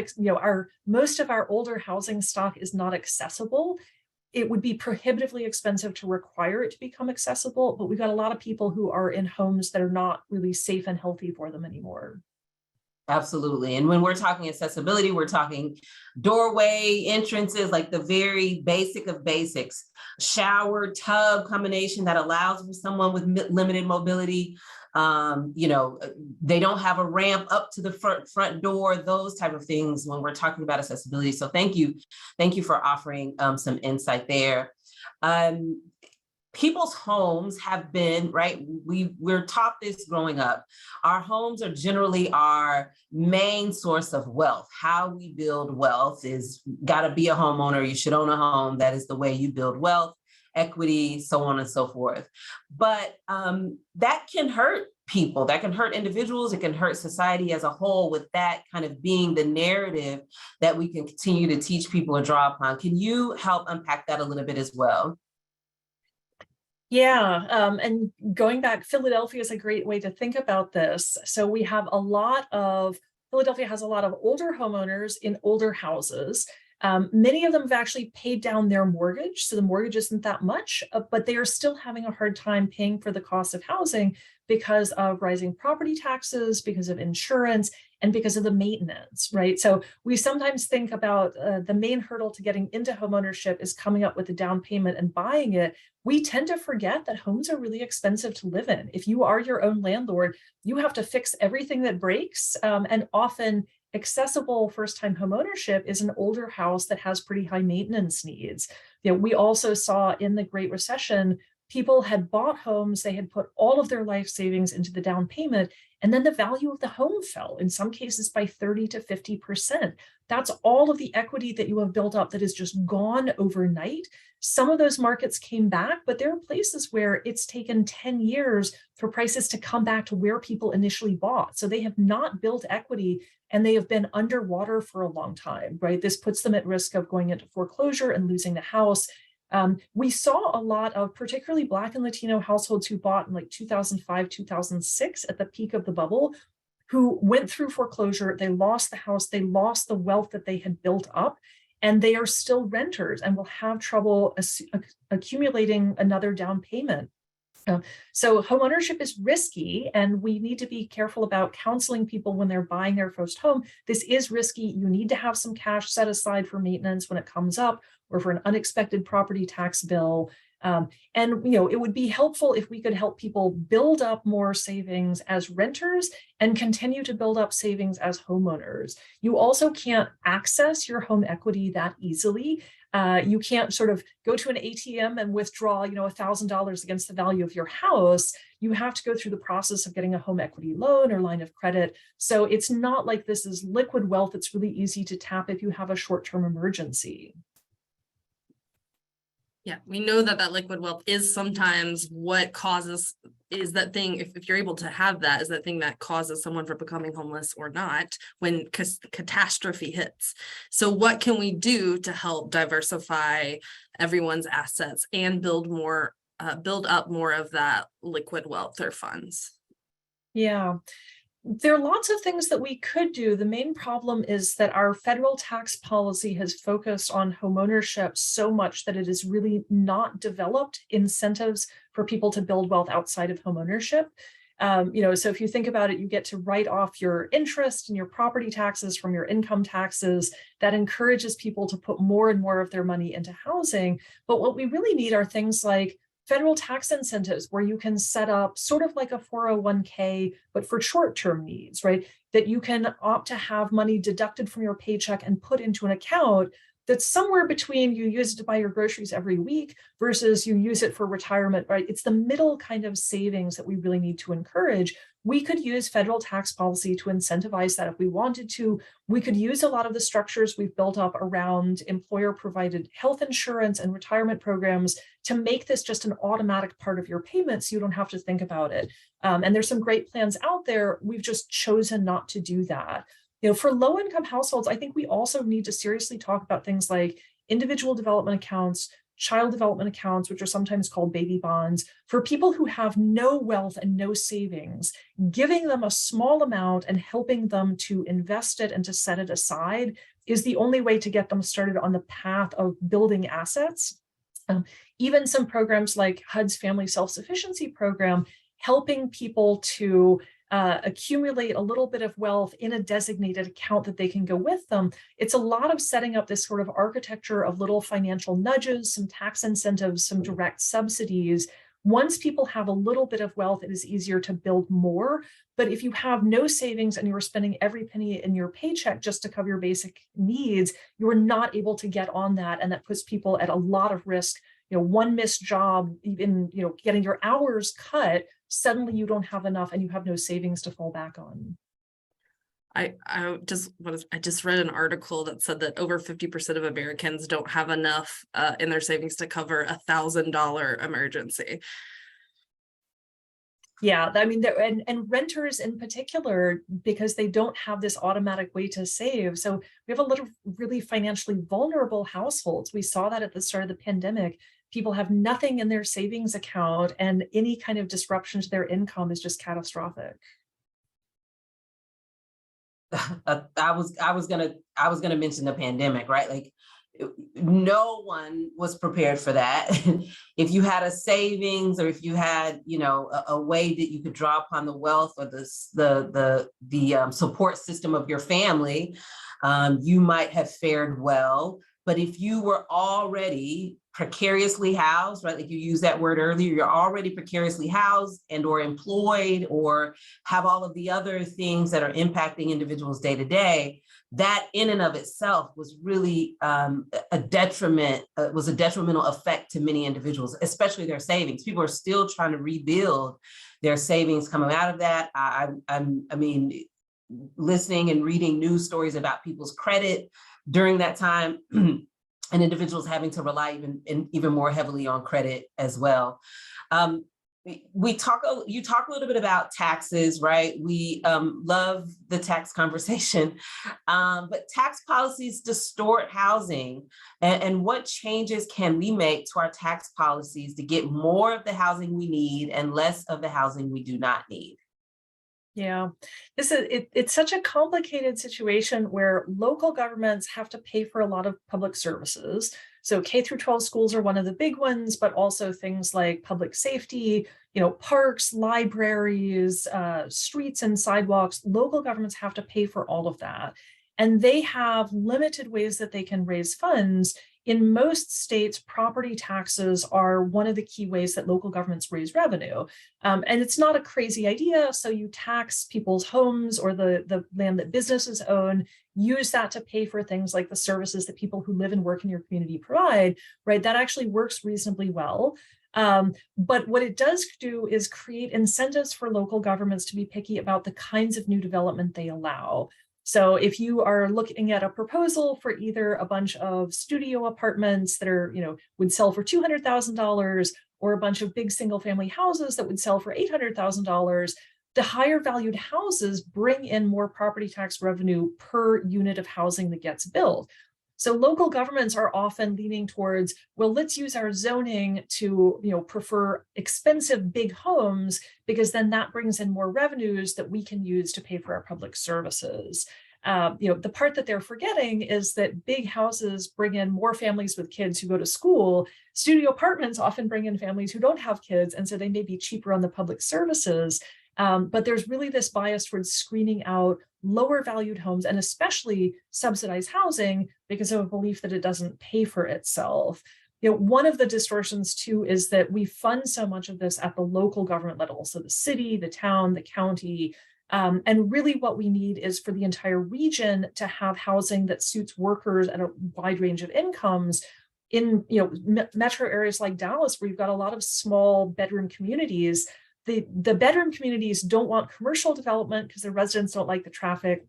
most of our older housing stock is not accessible. It would be prohibitively expensive to require it to become accessible, but we've got a lot of people who are in homes that are not really safe and healthy for them anymore. Absolutely. And when we're talking accessibility, we're talking doorway, entrances, like the very basic of basics, shower, tub combination that allows for someone with limited mobility. They don't have a ramp up to the front door, those type of things when we're talking about accessibility. So thank you for offering some insight there. People's homes have been, right, we're taught this growing up. Our homes are generally our main source of wealth. How we build wealth is got to be a homeowner. You should own a home. That is the way you build wealth, equity, so on and so forth. But that can hurt people, that can hurt individuals, it can hurt society as a whole, with that kind of being the narrative that we can continue to teach people and draw upon. Can you help unpack that a little bit as well? Yeah, and going back, Philadelphia is a great way to think about this. So Philadelphia has a lot of older homeowners in older houses. Many of them have actually paid down their mortgage, so the mortgage isn't that much, but they are still having a hard time paying for the cost of housing because of rising property taxes, because of insurance, and because of the maintenance, right? So we sometimes think about the main hurdle to getting into homeownership is coming up with a down payment and buying it. We tend to forget that homes are really expensive to live in. If you are your own landlord, you have to fix everything that breaks, and often accessible first-time homeownership is an older house that has pretty high maintenance needs. We also saw in the Great Recession, people had bought homes, they had put all of their life savings into the down payment, and then the value of the home fell, in some cases by 30 to 50%. That's all of the equity that you have built up that is just gone overnight. Some of those markets came back, but there are places where it's taken 10 years for prices to come back to where people initially bought. So they have not built equity and they have been underwater for a long time, right? This puts them at risk of going into foreclosure and losing the house. We saw a lot of particularly Black and Latino households who bought in like 2005, 2006 at the peak of the bubble, who went through foreclosure, they lost the house, they lost the wealth that they had built up, and they are still renters and will have trouble accumulating another down payment. So homeownership is risky, and we need to be careful about counseling people when they're buying their first home. This is risky. You need to have some cash set aside for maintenance when it comes up, or for an unexpected property tax bill. And it would be helpful if we could help people build up more savings as renters and continue to build up savings as homeowners. You also can't access your home equity that easily. You can't sort of go to an ATM and withdraw, $1,000 against the value of your house. You have to go through the process of getting a home equity loan or line of credit. So it's not like this is liquid wealth. It's really easy to tap if you have a short-term emergency. Yeah, we know that liquid wealth is sometimes what causes, is that thing, if you're able to have that, is that thing that causes someone from becoming homeless or not when catastrophe hits. So what can we do to help diversify everyone's assets and build up more of that liquid wealth or funds? Yeah. There are lots of things that we could do. The main problem is that our federal tax policy has focused on homeownership so much that it has really not developed incentives for people to build wealth outside of homeownership. So if you think about it, you get to write off your interest and your property taxes from your income taxes. That encourages people to put more and more of their money into housing. But what we really need are things like federal tax incentives, where you can set up sort of like a 401k, but for short-term needs, right? That you can opt to have money deducted from your paycheck and put into an account that's somewhere between you use it to buy your groceries every week versus you use it for retirement, right? It's the middle kind of savings that we really need to encourage. We could use federal tax policy to incentivize that if we wanted to. We could use a lot of the structures we've built up around employer-provided health insurance and retirement programs to make this just an automatic part of your payment so you don't have to think about it. And there's some great plans out there. We've just chosen not to do that. For low-income households, I think we also need to seriously talk about things like individual development accounts, child development accounts, which are sometimes called baby bonds, for people who have no wealth and no savings. Giving them a small amount and helping them to invest it and to set it aside is the only way to get them started on the path of building assets. Even some programs like HUD's Family Self-Sufficiency Program, helping people to accumulate a little bit of wealth in a designated account that they can go with them. It's a lot of setting up this sort of architecture of little financial nudges, some tax incentives, some direct subsidies. Once people have a little bit of wealth, it is easier to build more. But if you have no savings and you're spending every penny in your paycheck just to cover your basic needs, you're not able to get on that. And that puts people at a lot of risk. One missed job, even, getting your hours cut, suddenly you don't have enough and you have no savings to fall back on. I just read an article that said that over 50% of Americans don't have enough in their savings to cover $1,000 emergency. Yeah, I mean, and renters in particular, because they don't have this automatic way to save. So we have a lot of really financially vulnerable households. We saw that at the start of the pandemic. People have nothing in their savings account, and any kind of disruption to their income is just catastrophic. I was gonna mention the pandemic, right? Like, no one was prepared for that. If you had a savings, or if you had, a way that you could draw upon the wealth or the support system of your family, you might have fared well. But if you were already precariously housed, right, like you used that word earlier, you're already precariously housed and or employed or have all of the other things that are impacting individuals day to day, that in and of itself was really a detriment, was a detrimental effect to many individuals, especially their savings. People are still trying to rebuild their savings coming out of that. I mean, listening and reading news stories about people's credit during that time and individuals having to rely even more heavily on credit as well. You talk a little bit about taxes, right? We love the tax conversation, but tax policies distort housing. And what changes can we make to our tax policies to get more of the housing we need and less of the housing we do not need? Yeah, it's such a complicated situation where local governments have to pay for a lot of public services. So K through 12 schools are one of the big ones, but also things like public safety, parks, libraries, streets and sidewalks. Local governments have to pay for all of that. And they have limited ways that they can raise funds. In most states, property taxes are one of the key ways that local governments raise revenue. And it's not a crazy idea. So you tax people's homes or the land that businesses own, use that to pay for things like the services that people who live and work in your community provide, right? That actually works reasonably well. But what it does do is create incentives for local governments to be picky about the kinds of new development they allow. So if you are looking at a proposal for either a bunch of studio apartments that are, would sell for $200,000 or a bunch of big single family houses that would sell for $800,000, the higher valued houses bring in more property tax revenue per unit of housing that gets built. So local governments are often leaning towards, well, let's use our zoning to, prefer expensive big homes, because then that brings in more revenues that we can use to pay for our public services. The part that they're forgetting is that big houses bring in more families with kids who go to school. Studio apartments often bring in families who don't have kids, and so they may be cheaper on the public services. But there's really this bias towards screening out lower valued homes and especially subsidized housing because of a belief that it doesn't pay for itself. One of the distortions too is that we fund so much of this at the local government level. So the city, the town, the county, and really what we need is for the entire region to have housing that suits workers at a wide range of incomes. In metro areas like Dallas, where you've got a lot of small bedroom communities, the bedroom communities don't want commercial development because the residents don't like the traffic.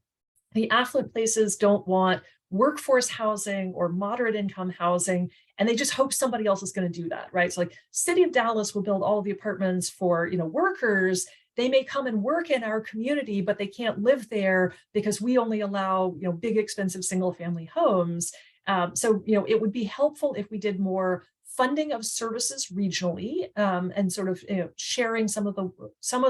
The affluent places don't want workforce housing or moderate income housing, and they just hope somebody else is going to do that, right? So like City of Dallas will build all of the apartments for workers. They may come and work in our community, but they can't live there because we only allow big expensive single family homes. So it would be helpful if we did more funding of services regionally, and sort of sharing some of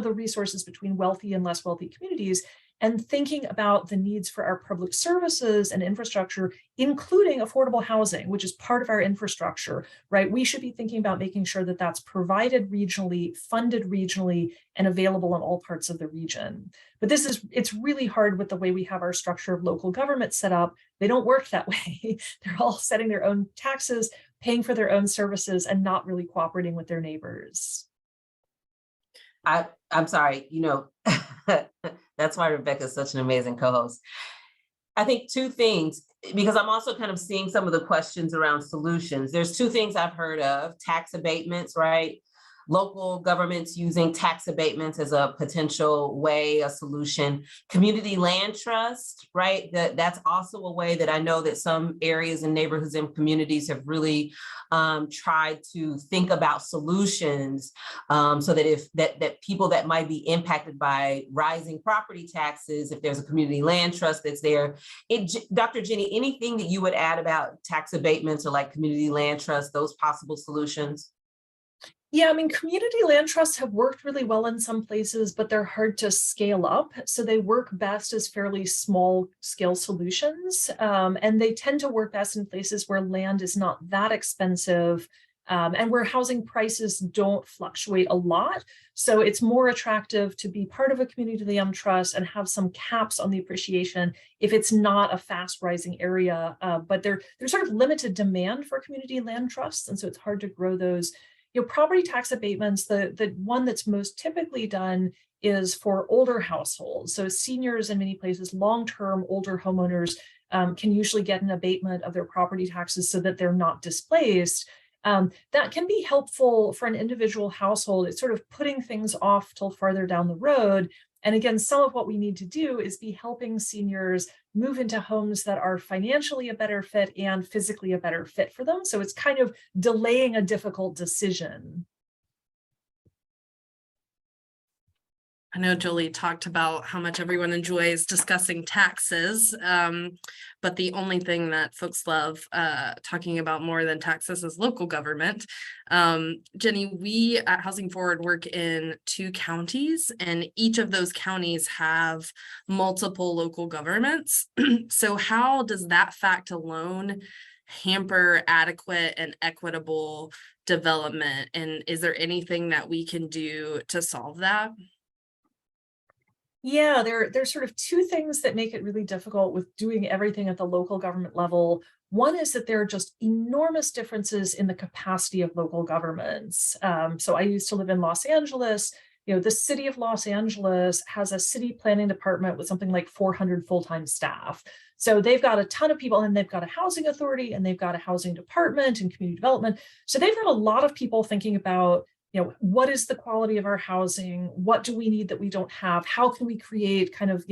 the resources between wealthy and less wealthy communities, and thinking about the needs for our public services and infrastructure, including affordable housing, which is part of our infrastructure, right? We should be thinking about making sure that that's provided regionally, funded regionally, and available in all parts of the region. But it's really hard with the way we have our structure of local government set up. They don't work that way. They're all setting their own taxes, paying for their own services, and not really cooperating with their neighbors. I'm sorry, that's why Rebecca is such an amazing co-host. I think two things, because I'm also kind of seeing some of the questions around solutions. There's two things I've heard of: tax abatements, right? Local governments using tax abatements as a potential way, a solution. Community land trust, right? That's also a way that I know that some areas and neighborhoods and communities have really tried to think about solutions, so that that people that might be impacted by rising property taxes, if there's a community land trust that's there. Dr. Jenny, anything that you would add about tax abatements or like community land trust, those possible solutions? Yeah, community land trusts have worked really well in some places, but they're hard to scale up. So they work best as fairly small scale solutions. And they tend to work best in places where land is not that expensive, and where housing prices don't fluctuate a lot. So it's more attractive to be part of a community land trust and have some caps on the appreciation if it's not a fast rising area, but there's sort of limited demand for community land trusts. And so it's hard to grow those. Property tax abatements, the one that's most typically done is for older households. So seniors in many places, long-term older homeowners can usually get an abatement of their property taxes so that they're not displaced. That can be helpful for an individual household. It's sort of putting things off till farther down the road. And again, some of what we need to do is be helping seniors move into homes that are financially a better fit and physically a better fit for them. So it's kind of delaying a difficult decision. I know Jolie talked about how much everyone enjoys discussing taxes, but the only thing that folks love talking about more than taxes is local government. Jenny, we at Housing Forward work in 2 counties, and each of those counties have multiple local governments. So how does that fact alone hamper adequate and equitable development? And is there anything that we can do to solve that? Yeah, there's sort of 2 things that make it really difficult with doing everything at the local government level. One is that there are just enormous differences in the capacity of local governments. So I used to live in Los Angeles. The city of Los Angeles has a city planning department with something like 400 full-time staff. So they've got a ton of people, and they've got a housing authority, and they've got a housing department and community development. So they've got a lot of people thinking about what is the quality of our housing? What do we need that we don't have? How can we create kind of,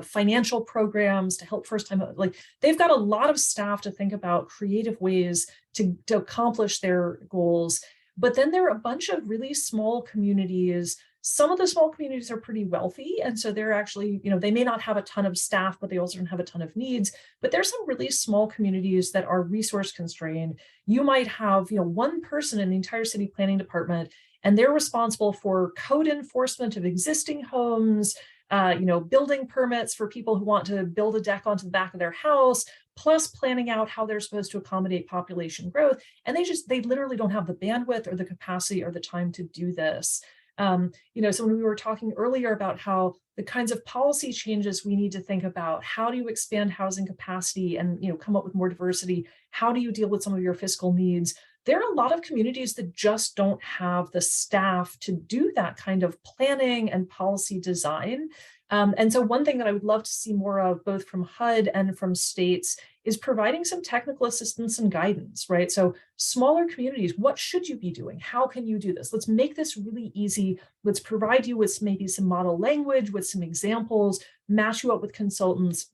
financial programs to help first-time, like they've got a lot of staff to think about creative ways to accomplish their goals. But then there are a bunch of really small communities. Some of the small communities are pretty wealthy. And so they're actually, they may not have a ton of staff, but they also don't have a ton of needs. But there's some really small communities that are resource constrained. You might have, one person in the entire city planning department, and they're responsible for code enforcement of existing homes, building permits for people who want to build a deck onto the back of their house, plus planning out how they're supposed to accommodate population growth. And they literally don't have the bandwidth or the capacity or the time to do this. So when we were talking earlier about how the kinds of policy changes we need to think about, how do you expand housing capacity and, come up with more diversity? How do you deal with some of your fiscal needs? There are a lot of communities that just don't have the staff to do that kind of planning and policy design. And so one thing that I would love to see more of, both from HUD and from states, is providing some technical assistance and guidance, right? So smaller communities, what should you be doing? How can you do this? Let's make this really easy. Let's provide you with maybe some model language, with some examples, match you up with consultants,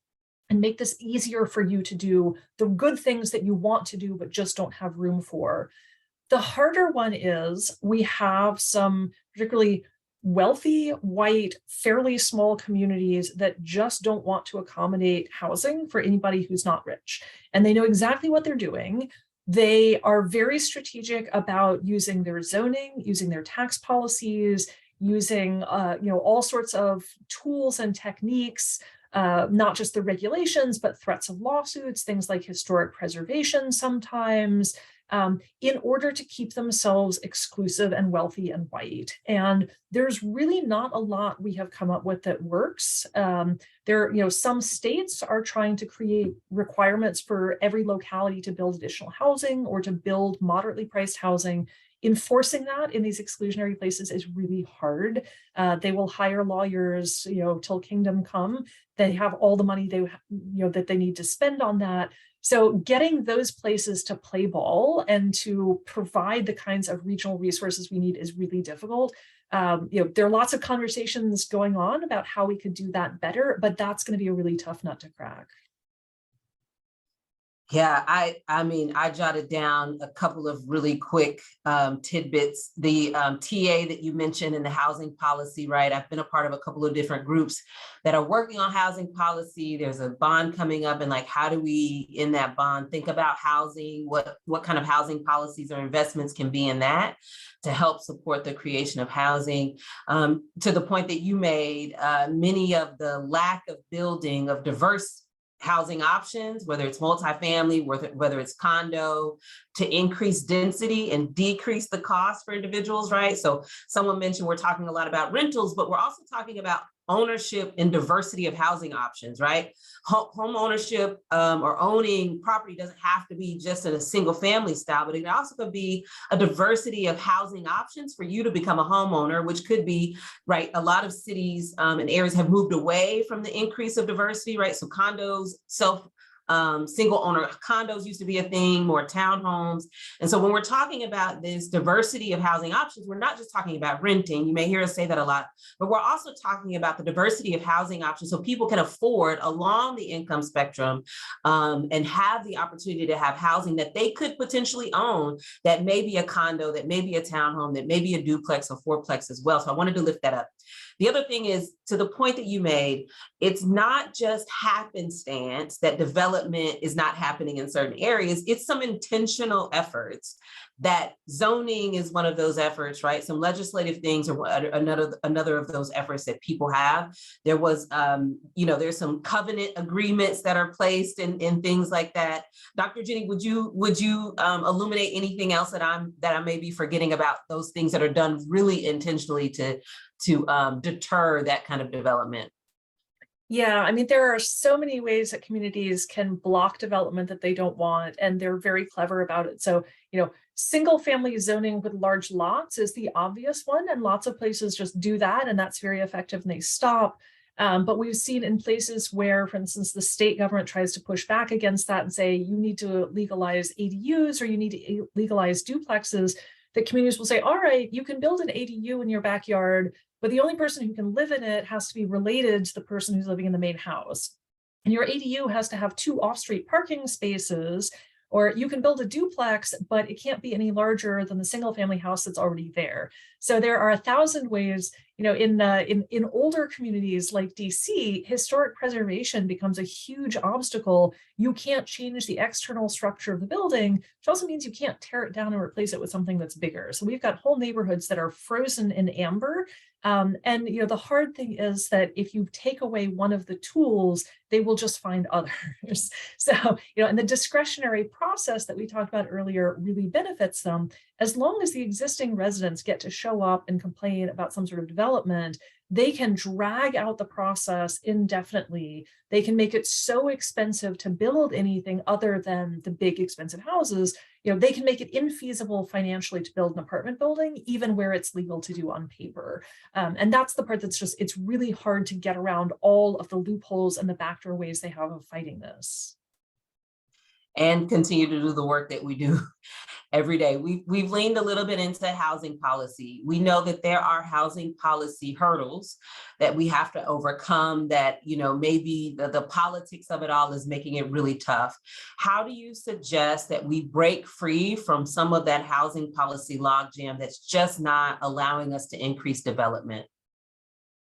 and make this easier for you to do the good things that you want to do, but just don't have room for. The harder one is we have some particularly wealthy, white, fairly small communities that just don't want to accommodate housing for anybody who's not rich. And they know exactly what they're doing. They are very strategic about using their zoning, using their tax policies, using all sorts of tools and techniques, not just the regulations, but threats of lawsuits, things like historic preservation sometimes, in order to keep themselves exclusive and wealthy and white. And there's really not a lot we have come up with that works. Some states are trying to create requirements for every locality to build additional housing or to build moderately priced housing. Enforcing that in these exclusionary places is really hard. They will hire lawyers, till kingdom come. They have all the money that they need to spend on that. So getting those places to play ball and to provide the kinds of regional resources we need is really difficult. There are lots of conversations going on about how we could do that better, but that's going to be a really tough nut to crack. Yeah, I jotted down a couple of really quick tidbits. The TA that you mentioned in the housing policy, right? I've been a part of a couple of different groups that are working on housing policy. There's a bond coming up, and how do we, in that bond, think about housing? What kind of housing policies or investments can be in that to help support the creation of housing? To the point that you made, many of the lack of building of diverse housing options, whether it's multifamily, whether it's condo, to increase density and decrease the cost for individuals, right? So someone mentioned we're talking a lot about rentals, but we're also talking about ownership and diversity of housing options, right? Home ownership or owning property doesn't have to be just in a single family style, but it also could be a diversity of housing options for you to become a homeowner, which could be, right? A lot of cities and areas have moved away from the increase of diversity, right? So condos, single owner condos used to be a thing, more townhomes. And so when we're talking about this diversity of housing options, we're not just talking about renting. You may hear us say that a lot, but we're also talking about the diversity of housing options so people can afford along the income spectrum and have the opportunity to have housing that they could potentially own, that may be a condo, that may be a townhome, that may be a duplex or fourplex as well. So I wanted to lift that up. The other thing is, to the point that you made, it's not just happenstance that development is not happening in certain areas. It's some intentional efforts. That zoning is one of those efforts, right? Some legislative things are another of those efforts that people have. There was, there's some covenant agreements that are placed and things like that. Dr. Jenny, would you illuminate anything else that I may be forgetting about, those things that are done really intentionally to deter that kind of development? Yeah, I mean, there are so many ways that communities can block development that they don't want, and they're very clever about it. So, single family zoning with large lots is the obvious one, and lots of places just do that, and that's very effective and they stop. But we've seen in places where, for instance, the state government tries to push back against that and say, you need to legalize ADUs or you need to legalize duplexes, that communities will say, all right, you can build an ADU in your backyard, but the only person who can live in it has to be related to the person who's living in the main house. And your ADU has to have 2 off-street parking spaces, or you can build a duplex, but it can't be any larger than the single family house that's already there. So there are 1,000 ways, in older communities like DC, historic preservation becomes a huge obstacle. You can't change the external structure of the building, which also means you can't tear it down and replace it with something that's bigger. So we've got whole neighborhoods that are frozen in amber. And the hard thing is that if you take away one of the tools, they will just find others. So, and the discretionary process that we talked about earlier really benefits them. As long as the existing residents get to show up and complain about some sort of development, they can drag out the process indefinitely. They can make it so expensive to build anything other than the big expensive houses. They can make it infeasible financially to build an apartment building, even where it's legal to do on paper. And that's the part that's it's really hard to get around all of the loopholes and the backdoor ways they have of fighting this. And continue to do the work that we do every day. We've leaned a little bit into housing policy. We know that there are housing policy hurdles that we have to overcome, that, maybe the politics of it all is making it really tough. How do you suggest that we break free from some of that housing policy logjam that's just not allowing us to increase development?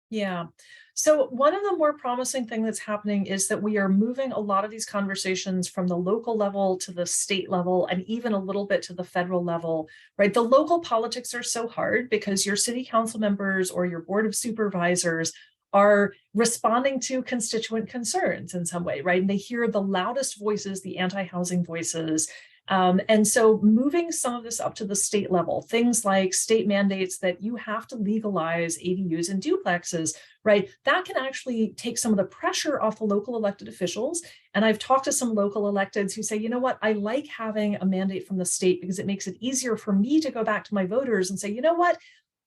Yeah. So one of the more promising things that's happening is that we are moving a lot of these conversations from the local level to the state level and even a little bit to the federal level, right? The local politics are so hard because your city council members or your board of supervisors are responding to constituent concerns in some way, right? And they hear the loudest voices, the anti-housing voices. And so moving some of this up to the state level, things like state mandates that you have to legalize ADUs and duplexes, right? That can actually take some of the pressure off the local elected officials. And I've talked to some local electeds who say, you know what, I like having a mandate from the state because it makes it easier for me to go back to my voters and say, you know what,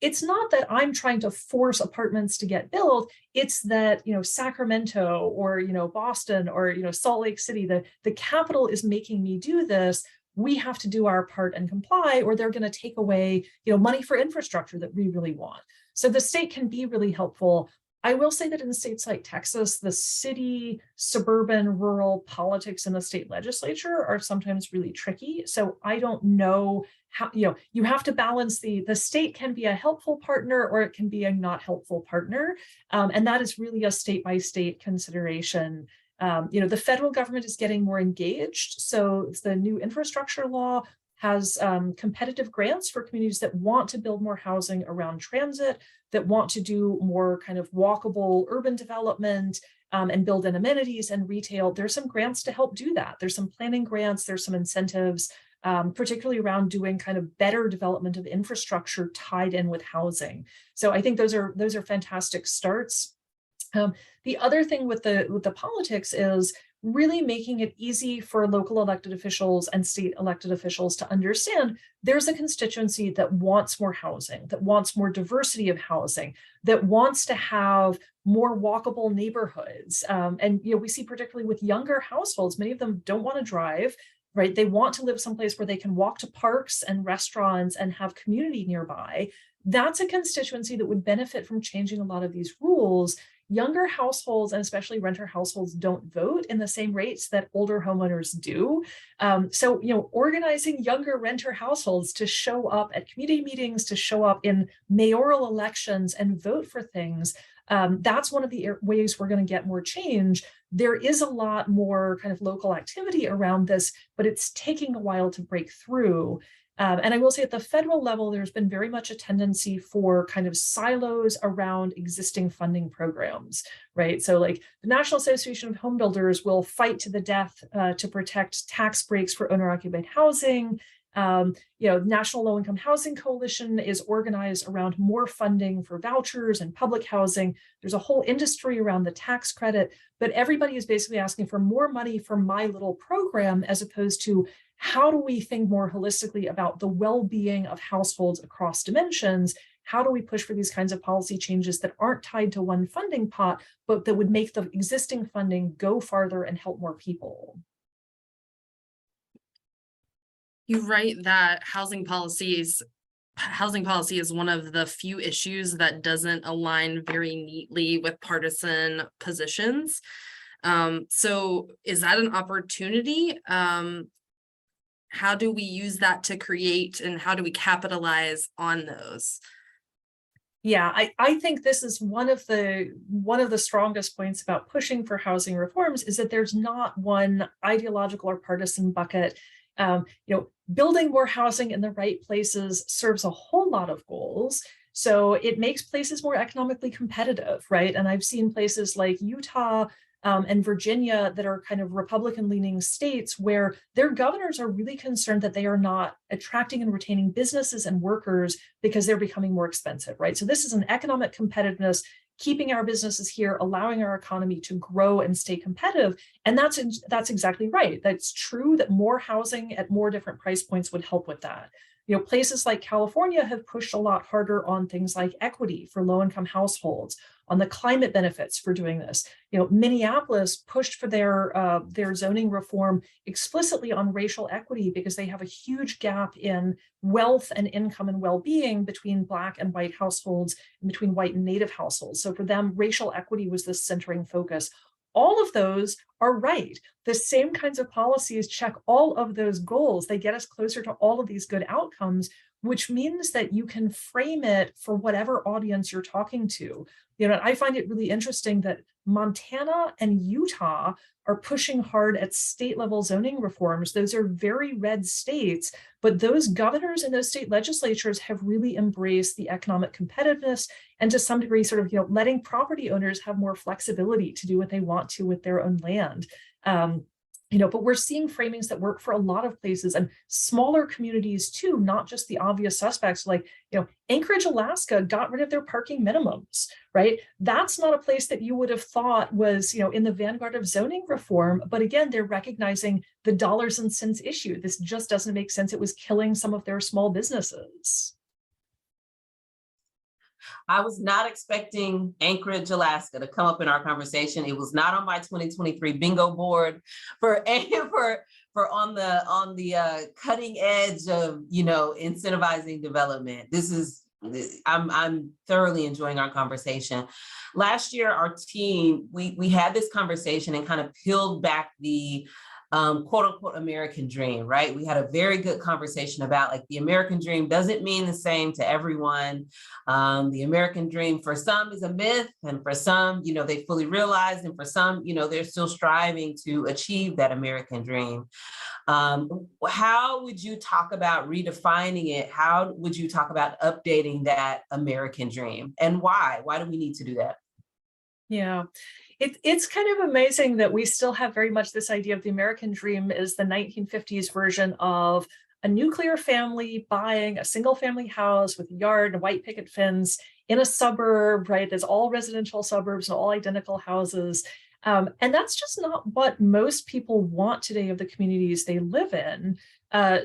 it's not that I'm trying to force apartments to get built. It's that, Sacramento or, Boston or, Salt Lake City, the capital is making me do this. We have to do our part and comply, or they're going to take away, money for infrastructure that we really want. So the state can be really helpful. I will say that in states like Texas, the city, suburban, rural politics in the state legislature are sometimes really tricky. So I don't know how, you have to balance the state can be a helpful partner or it can be a not helpful partner. And that is really a state by state consideration. The federal government is getting more engaged. So the new infrastructure law has competitive grants for communities that want to build more housing around transit, that want to do more kind of walkable urban development. and build in amenities and retail, there's some grants to help do that. There's some planning grants, there's some incentives, particularly around doing kind of better development of infrastructure tied in with housing. So I think those are fantastic starts. The other thing with the politics is really making it easy for local elected officials and state elected officials to understand there's a constituency that wants more housing, that wants more diversity of housing, that wants to have more walkable neighborhoods. And we see particularly with younger households, many of them don't want to drive, right? They want to live someplace where they can walk to parks and restaurants and have community nearby. That's a constituency that would benefit from changing a lot of these rules. Younger households, and especially renter households, don't vote in the same rates that older homeowners do. So, organizing younger renter households to show up at community meetings, to show up in mayoral elections and vote for things, that's one of the ways we're going to get more change. There is a lot more kind of local activity around this, but it's taking a while to break through. And I will say at the federal level, there's been very much a tendency for kind of silos around existing funding programs, right? So like the National Association of Home Builders will fight to the death to protect tax breaks for owner-occupied housing. National Low Income Housing Coalition is organized around more funding for vouchers and public housing. There's a whole industry around the tax credit, but everybody is basically asking for more money for my little program, as opposed to how do we think more holistically about the well-being of households across dimensions? How do we push for these kinds of policy changes that aren't tied to one funding pot, but that would make the existing funding go farther and help more people? You write that housing policy is one of the few issues that doesn't align very neatly with partisan positions. So is that an opportunity? How do we use that to create, and how do we capitalize on those? Yeah, I think this is one of the strongest points about pushing for housing reforms, is that there's not one ideological or partisan bucket. Building more housing in the right places serves a whole lot of goals. So it makes places more economically competitive, right? And I've seen places like Utah and Virginia that are kind of Republican-leaning states where their governors are really concerned that they are not attracting and retaining businesses and workers because they're becoming more expensive, right? So this is an economic competitiveness, keeping our businesses here, allowing our economy to grow and stay competitive. And that's exactly right. That's true that more housing at more different price points would help with that. Places like California have pushed a lot harder on things like equity for low-income households, on the climate benefits for doing this. Minneapolis pushed for their zoning reform explicitly on racial equity because they have a huge gap in wealth and income and well-being between Black and white households and between white and Native households. So for them, racial equity was the centering focus. All of those are right. The same kinds of policies check all of those goals. They get us closer to all of these good outcomes, which means that you can frame it for whatever audience you're talking to. I find it really interesting that Montana and Utah are pushing hard at state level zoning reforms. Those are very red states, but those governors and those state legislatures have really embraced the economic competitiveness and to some degree sort of, letting property owners have more flexibility to do what they want to with their own land. But we're seeing framings that work for a lot of places and smaller communities too, not just the obvious suspects. Like, Anchorage, Alaska got rid of their parking minimums, right? That's not a place that you would have thought was, in the vanguard of zoning reform. But again, they're recognizing the dollars and cents issue. This just doesn't make sense. It was killing some of their small businesses. I was not expecting Anchorage, Alaska to come up in our conversation. It was not on my 2023 bingo board for on the cutting edge of, incentivizing development. I'm thoroughly enjoying our conversation. Last year, our team, we had this conversation and kind of peeled back the quote unquote American dream, right? We had a very good conversation about like the American dream doesn't mean the same to everyone. The American dream for some is a myth, and for some, they fully realized, and for some, they're still striving to achieve that American dream. How would you talk about redefining it? How would you talk about updating that American dream, and why? Why do we need to do that? Yeah, It's kind of amazing that we still have very much this idea of the American dream is the 1950s version of a nuclear family buying a single family house with a yard and white picket fence in a suburb, right? There's all residential suburbs and all identical houses. And that's just not what most people want today of the communities they live in.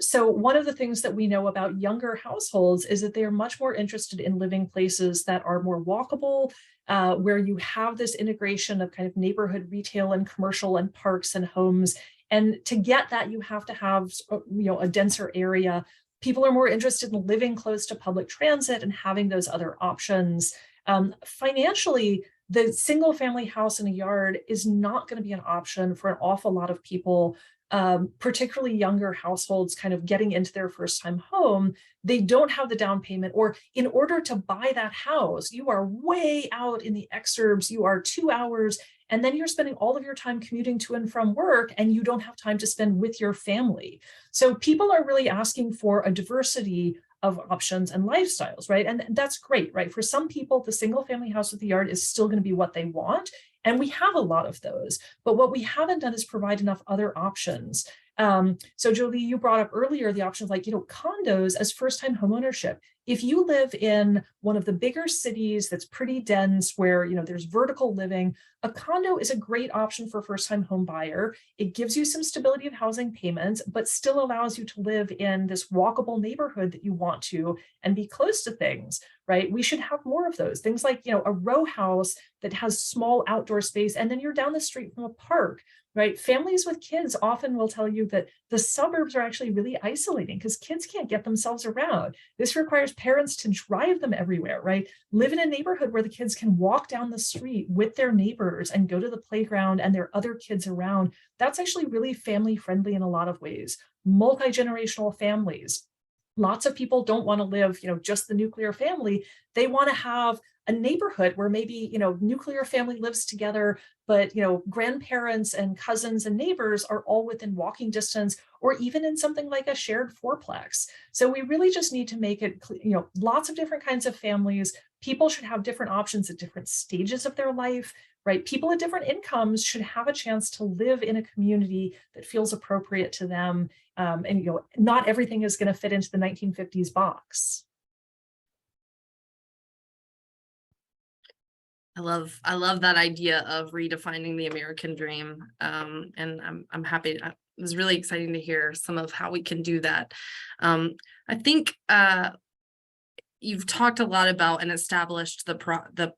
So one of the things that we know about younger households is that they are much more interested in living places that are more walkable, where you have this integration of kind of neighborhood retail and commercial and parks and homes. And to get that, you have to have a denser area. People are more interested in living close to public transit and having those other options. Financially, the single family house in a yard is not going to be an option for an awful lot of people, particularly younger households kind of getting into their first time home. They don't have the down payment, or in order to buy that house, you are way out in the exurbs, you are 2 hours, and then you're spending all of your time commuting to and from work, and you don't have time to spend with your family. So people are really asking for a diversity of options and lifestyles, right? And that's great, right? For some people, the single family house with the yard is still going to be what they want. And we have a lot of those, but what we haven't done is provide enough other options. So Jolie, you brought up earlier the option of condos as first-time homeownership. If you live in one of the bigger cities that's pretty dense, where there's vertical living, a condo is a great option for a first-time home buyer. It gives you some stability of housing payments, but still allows you to live in this walkable neighborhood that you want to and be close to things, right? We should have more of those things, like a row house that has small outdoor space, and then you're down the street from a park. Right? Families with kids often will tell you that the suburbs are actually really isolating because kids can't get themselves around. This requires parents to drive them everywhere, right? Live in a neighborhood where the kids can walk down the street with their neighbors and go to the playground and there are other kids around. That's actually really family friendly in a lot of ways. Multi-generational families. Lots of people don't want to live, just the nuclear family. They want to have a neighborhood where maybe, nuclear family lives together, but, grandparents and cousins and neighbors are all within walking distance, or even in something like a shared fourplex. So we really just need to make it, lots of different kinds of families. People should have different options at different stages of their life, right? People at different incomes should have a chance to live in a community that feels appropriate to them. And not everything is going to fit into the 1950s box. I love that idea of redefining the American dream. And I'm happy. It was really exciting to hear some of how we can do that. I think you've talked a lot about and established the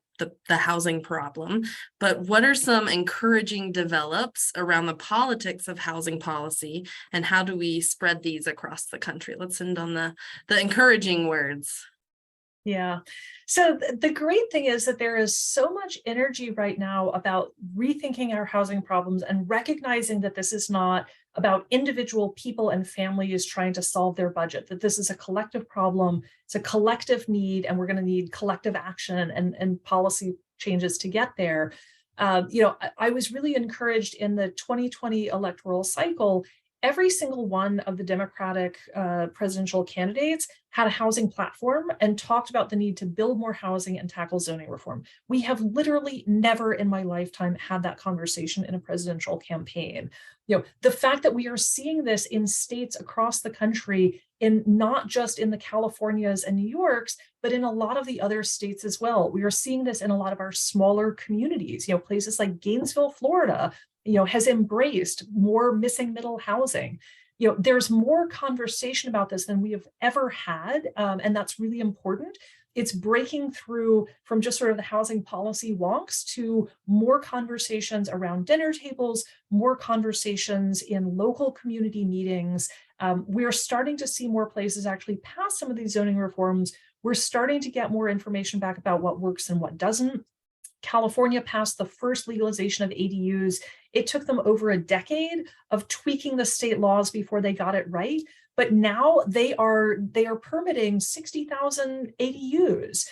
housing problem, but what are some encouraging develops around the politics of housing policy, and how do we spread these across the country? Let's end on the encouraging words. Yeah. So the great thing is that there is so much energy right now about rethinking our housing problems and recognizing that this is not about individual people and families trying to solve their budget, that this is a collective problem, it's a collective need, and we're going to need collective action and policy changes to get there. I was really encouraged in the 2020 electoral cycle. Every single one of the Democratic presidential candidates had a housing platform and talked about the need to build more housing and tackle zoning reform. We have literally never in my lifetime had that conversation in a presidential campaign. The fact that we are seeing this in states across the country, in not just in the Californias and New Yorks, but in a lot of the other states as well. We are seeing this in a lot of our smaller communities, places like Gainesville, Florida, has embraced more missing middle housing. There's more conversation about this than we have ever had, and that's really important. It's breaking through from just sort of the housing policy wonks to more conversations around dinner tables, more conversations in local community meetings. We're starting to see more places actually pass some of these zoning reforms. We're starting to get more information back about what works and what doesn't. California passed the first legalization of ADUs. It took them over a decade of tweaking the state laws before they got it right. But now they are permitting 60,000 ADUs.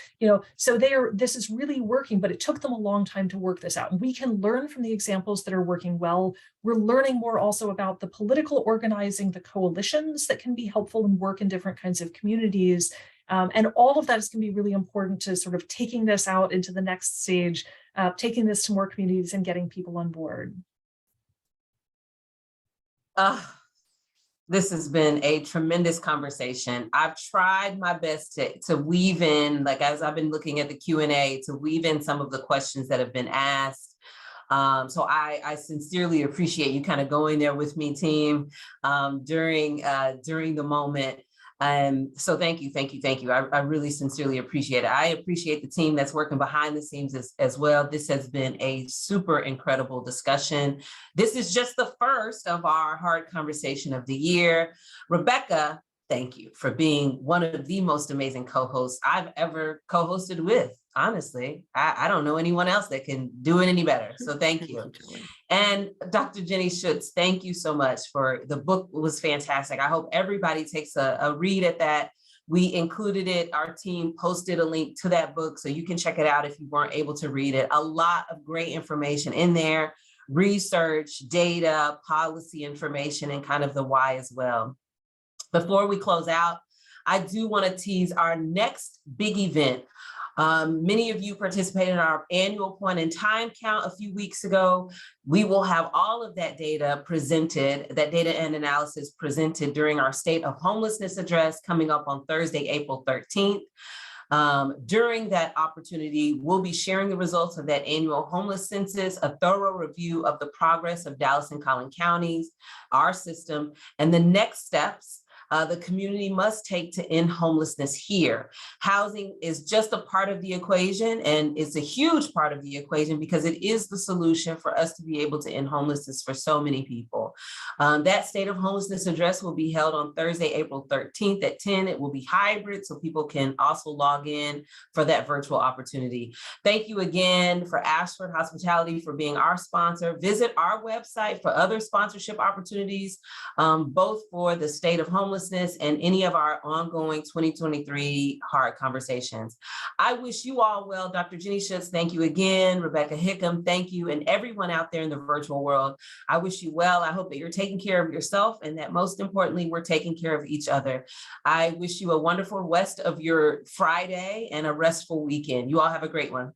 So this is really working, but it took them a long time to work this out. And we can learn from the examples that are working well. We're learning more also about the political organizing, the coalitions that can be helpful and work in different kinds of communities. And all of that is going to be really important to sort of taking this out into the next stage. taking this to more communities and getting people on board. This has been a tremendous conversation. I've tried my best to weave in, like as I've been looking at the Q&A, to weave in some of the questions that have been asked. So I sincerely appreciate you kind of going there with me, team, during the moment. So thank you. I really sincerely appreciate it. I appreciate the team that's working behind the scenes as well. This has been a super incredible discussion. This is just the first of our hard conversation of the year. Rebecca, thank you for being one of the most amazing co-hosts I've ever co-hosted with. Honestly, I don't know anyone else that can do it any better. So thank you. And Dr. Jenny Schutz, thank you so much for the book. It was fantastic. I hope everybody takes a read at that. We included it. Our team posted a link to that book, so you can check it out if you weren't able to read it. A lot of great information in there, research, data, policy information, and kind of the why as well. Before we close out, I do want to tease our next big event. Many of you participated in our annual point in time count a few weeks ago. We will have all of that data presented, that data and analysis presented during our State of Homelessness address coming up on Thursday, April 13th. During that opportunity, we'll be sharing the results of that annual homeless census, a thorough review of the progress of Dallas and Collin counties, our system, and the next steps the community must take to end homelessness here. Housing is just a part of the equation, and it's a huge part of the equation because it is the solution for us to be able to end homelessness for so many people. That State of Homelessness address will be held on Thursday, April 13th at 10. It will be hybrid, so people can also log in for that virtual opportunity. Thank you again for Ashford Hospitality for being our sponsor. Visit our website for other sponsorship opportunities, both for the State of Homelessness and any of our ongoing 2023 hard conversations. I wish you all well. Dr. Jenny Schutz, thank you again. Rebecca Hickam, thank you. And everyone out there in the virtual world, I wish you well. I hope that you're taking care of yourself and that most importantly, we're taking care of each other. I wish you a wonderful rest of your Friday and a restful weekend. You all have a great one.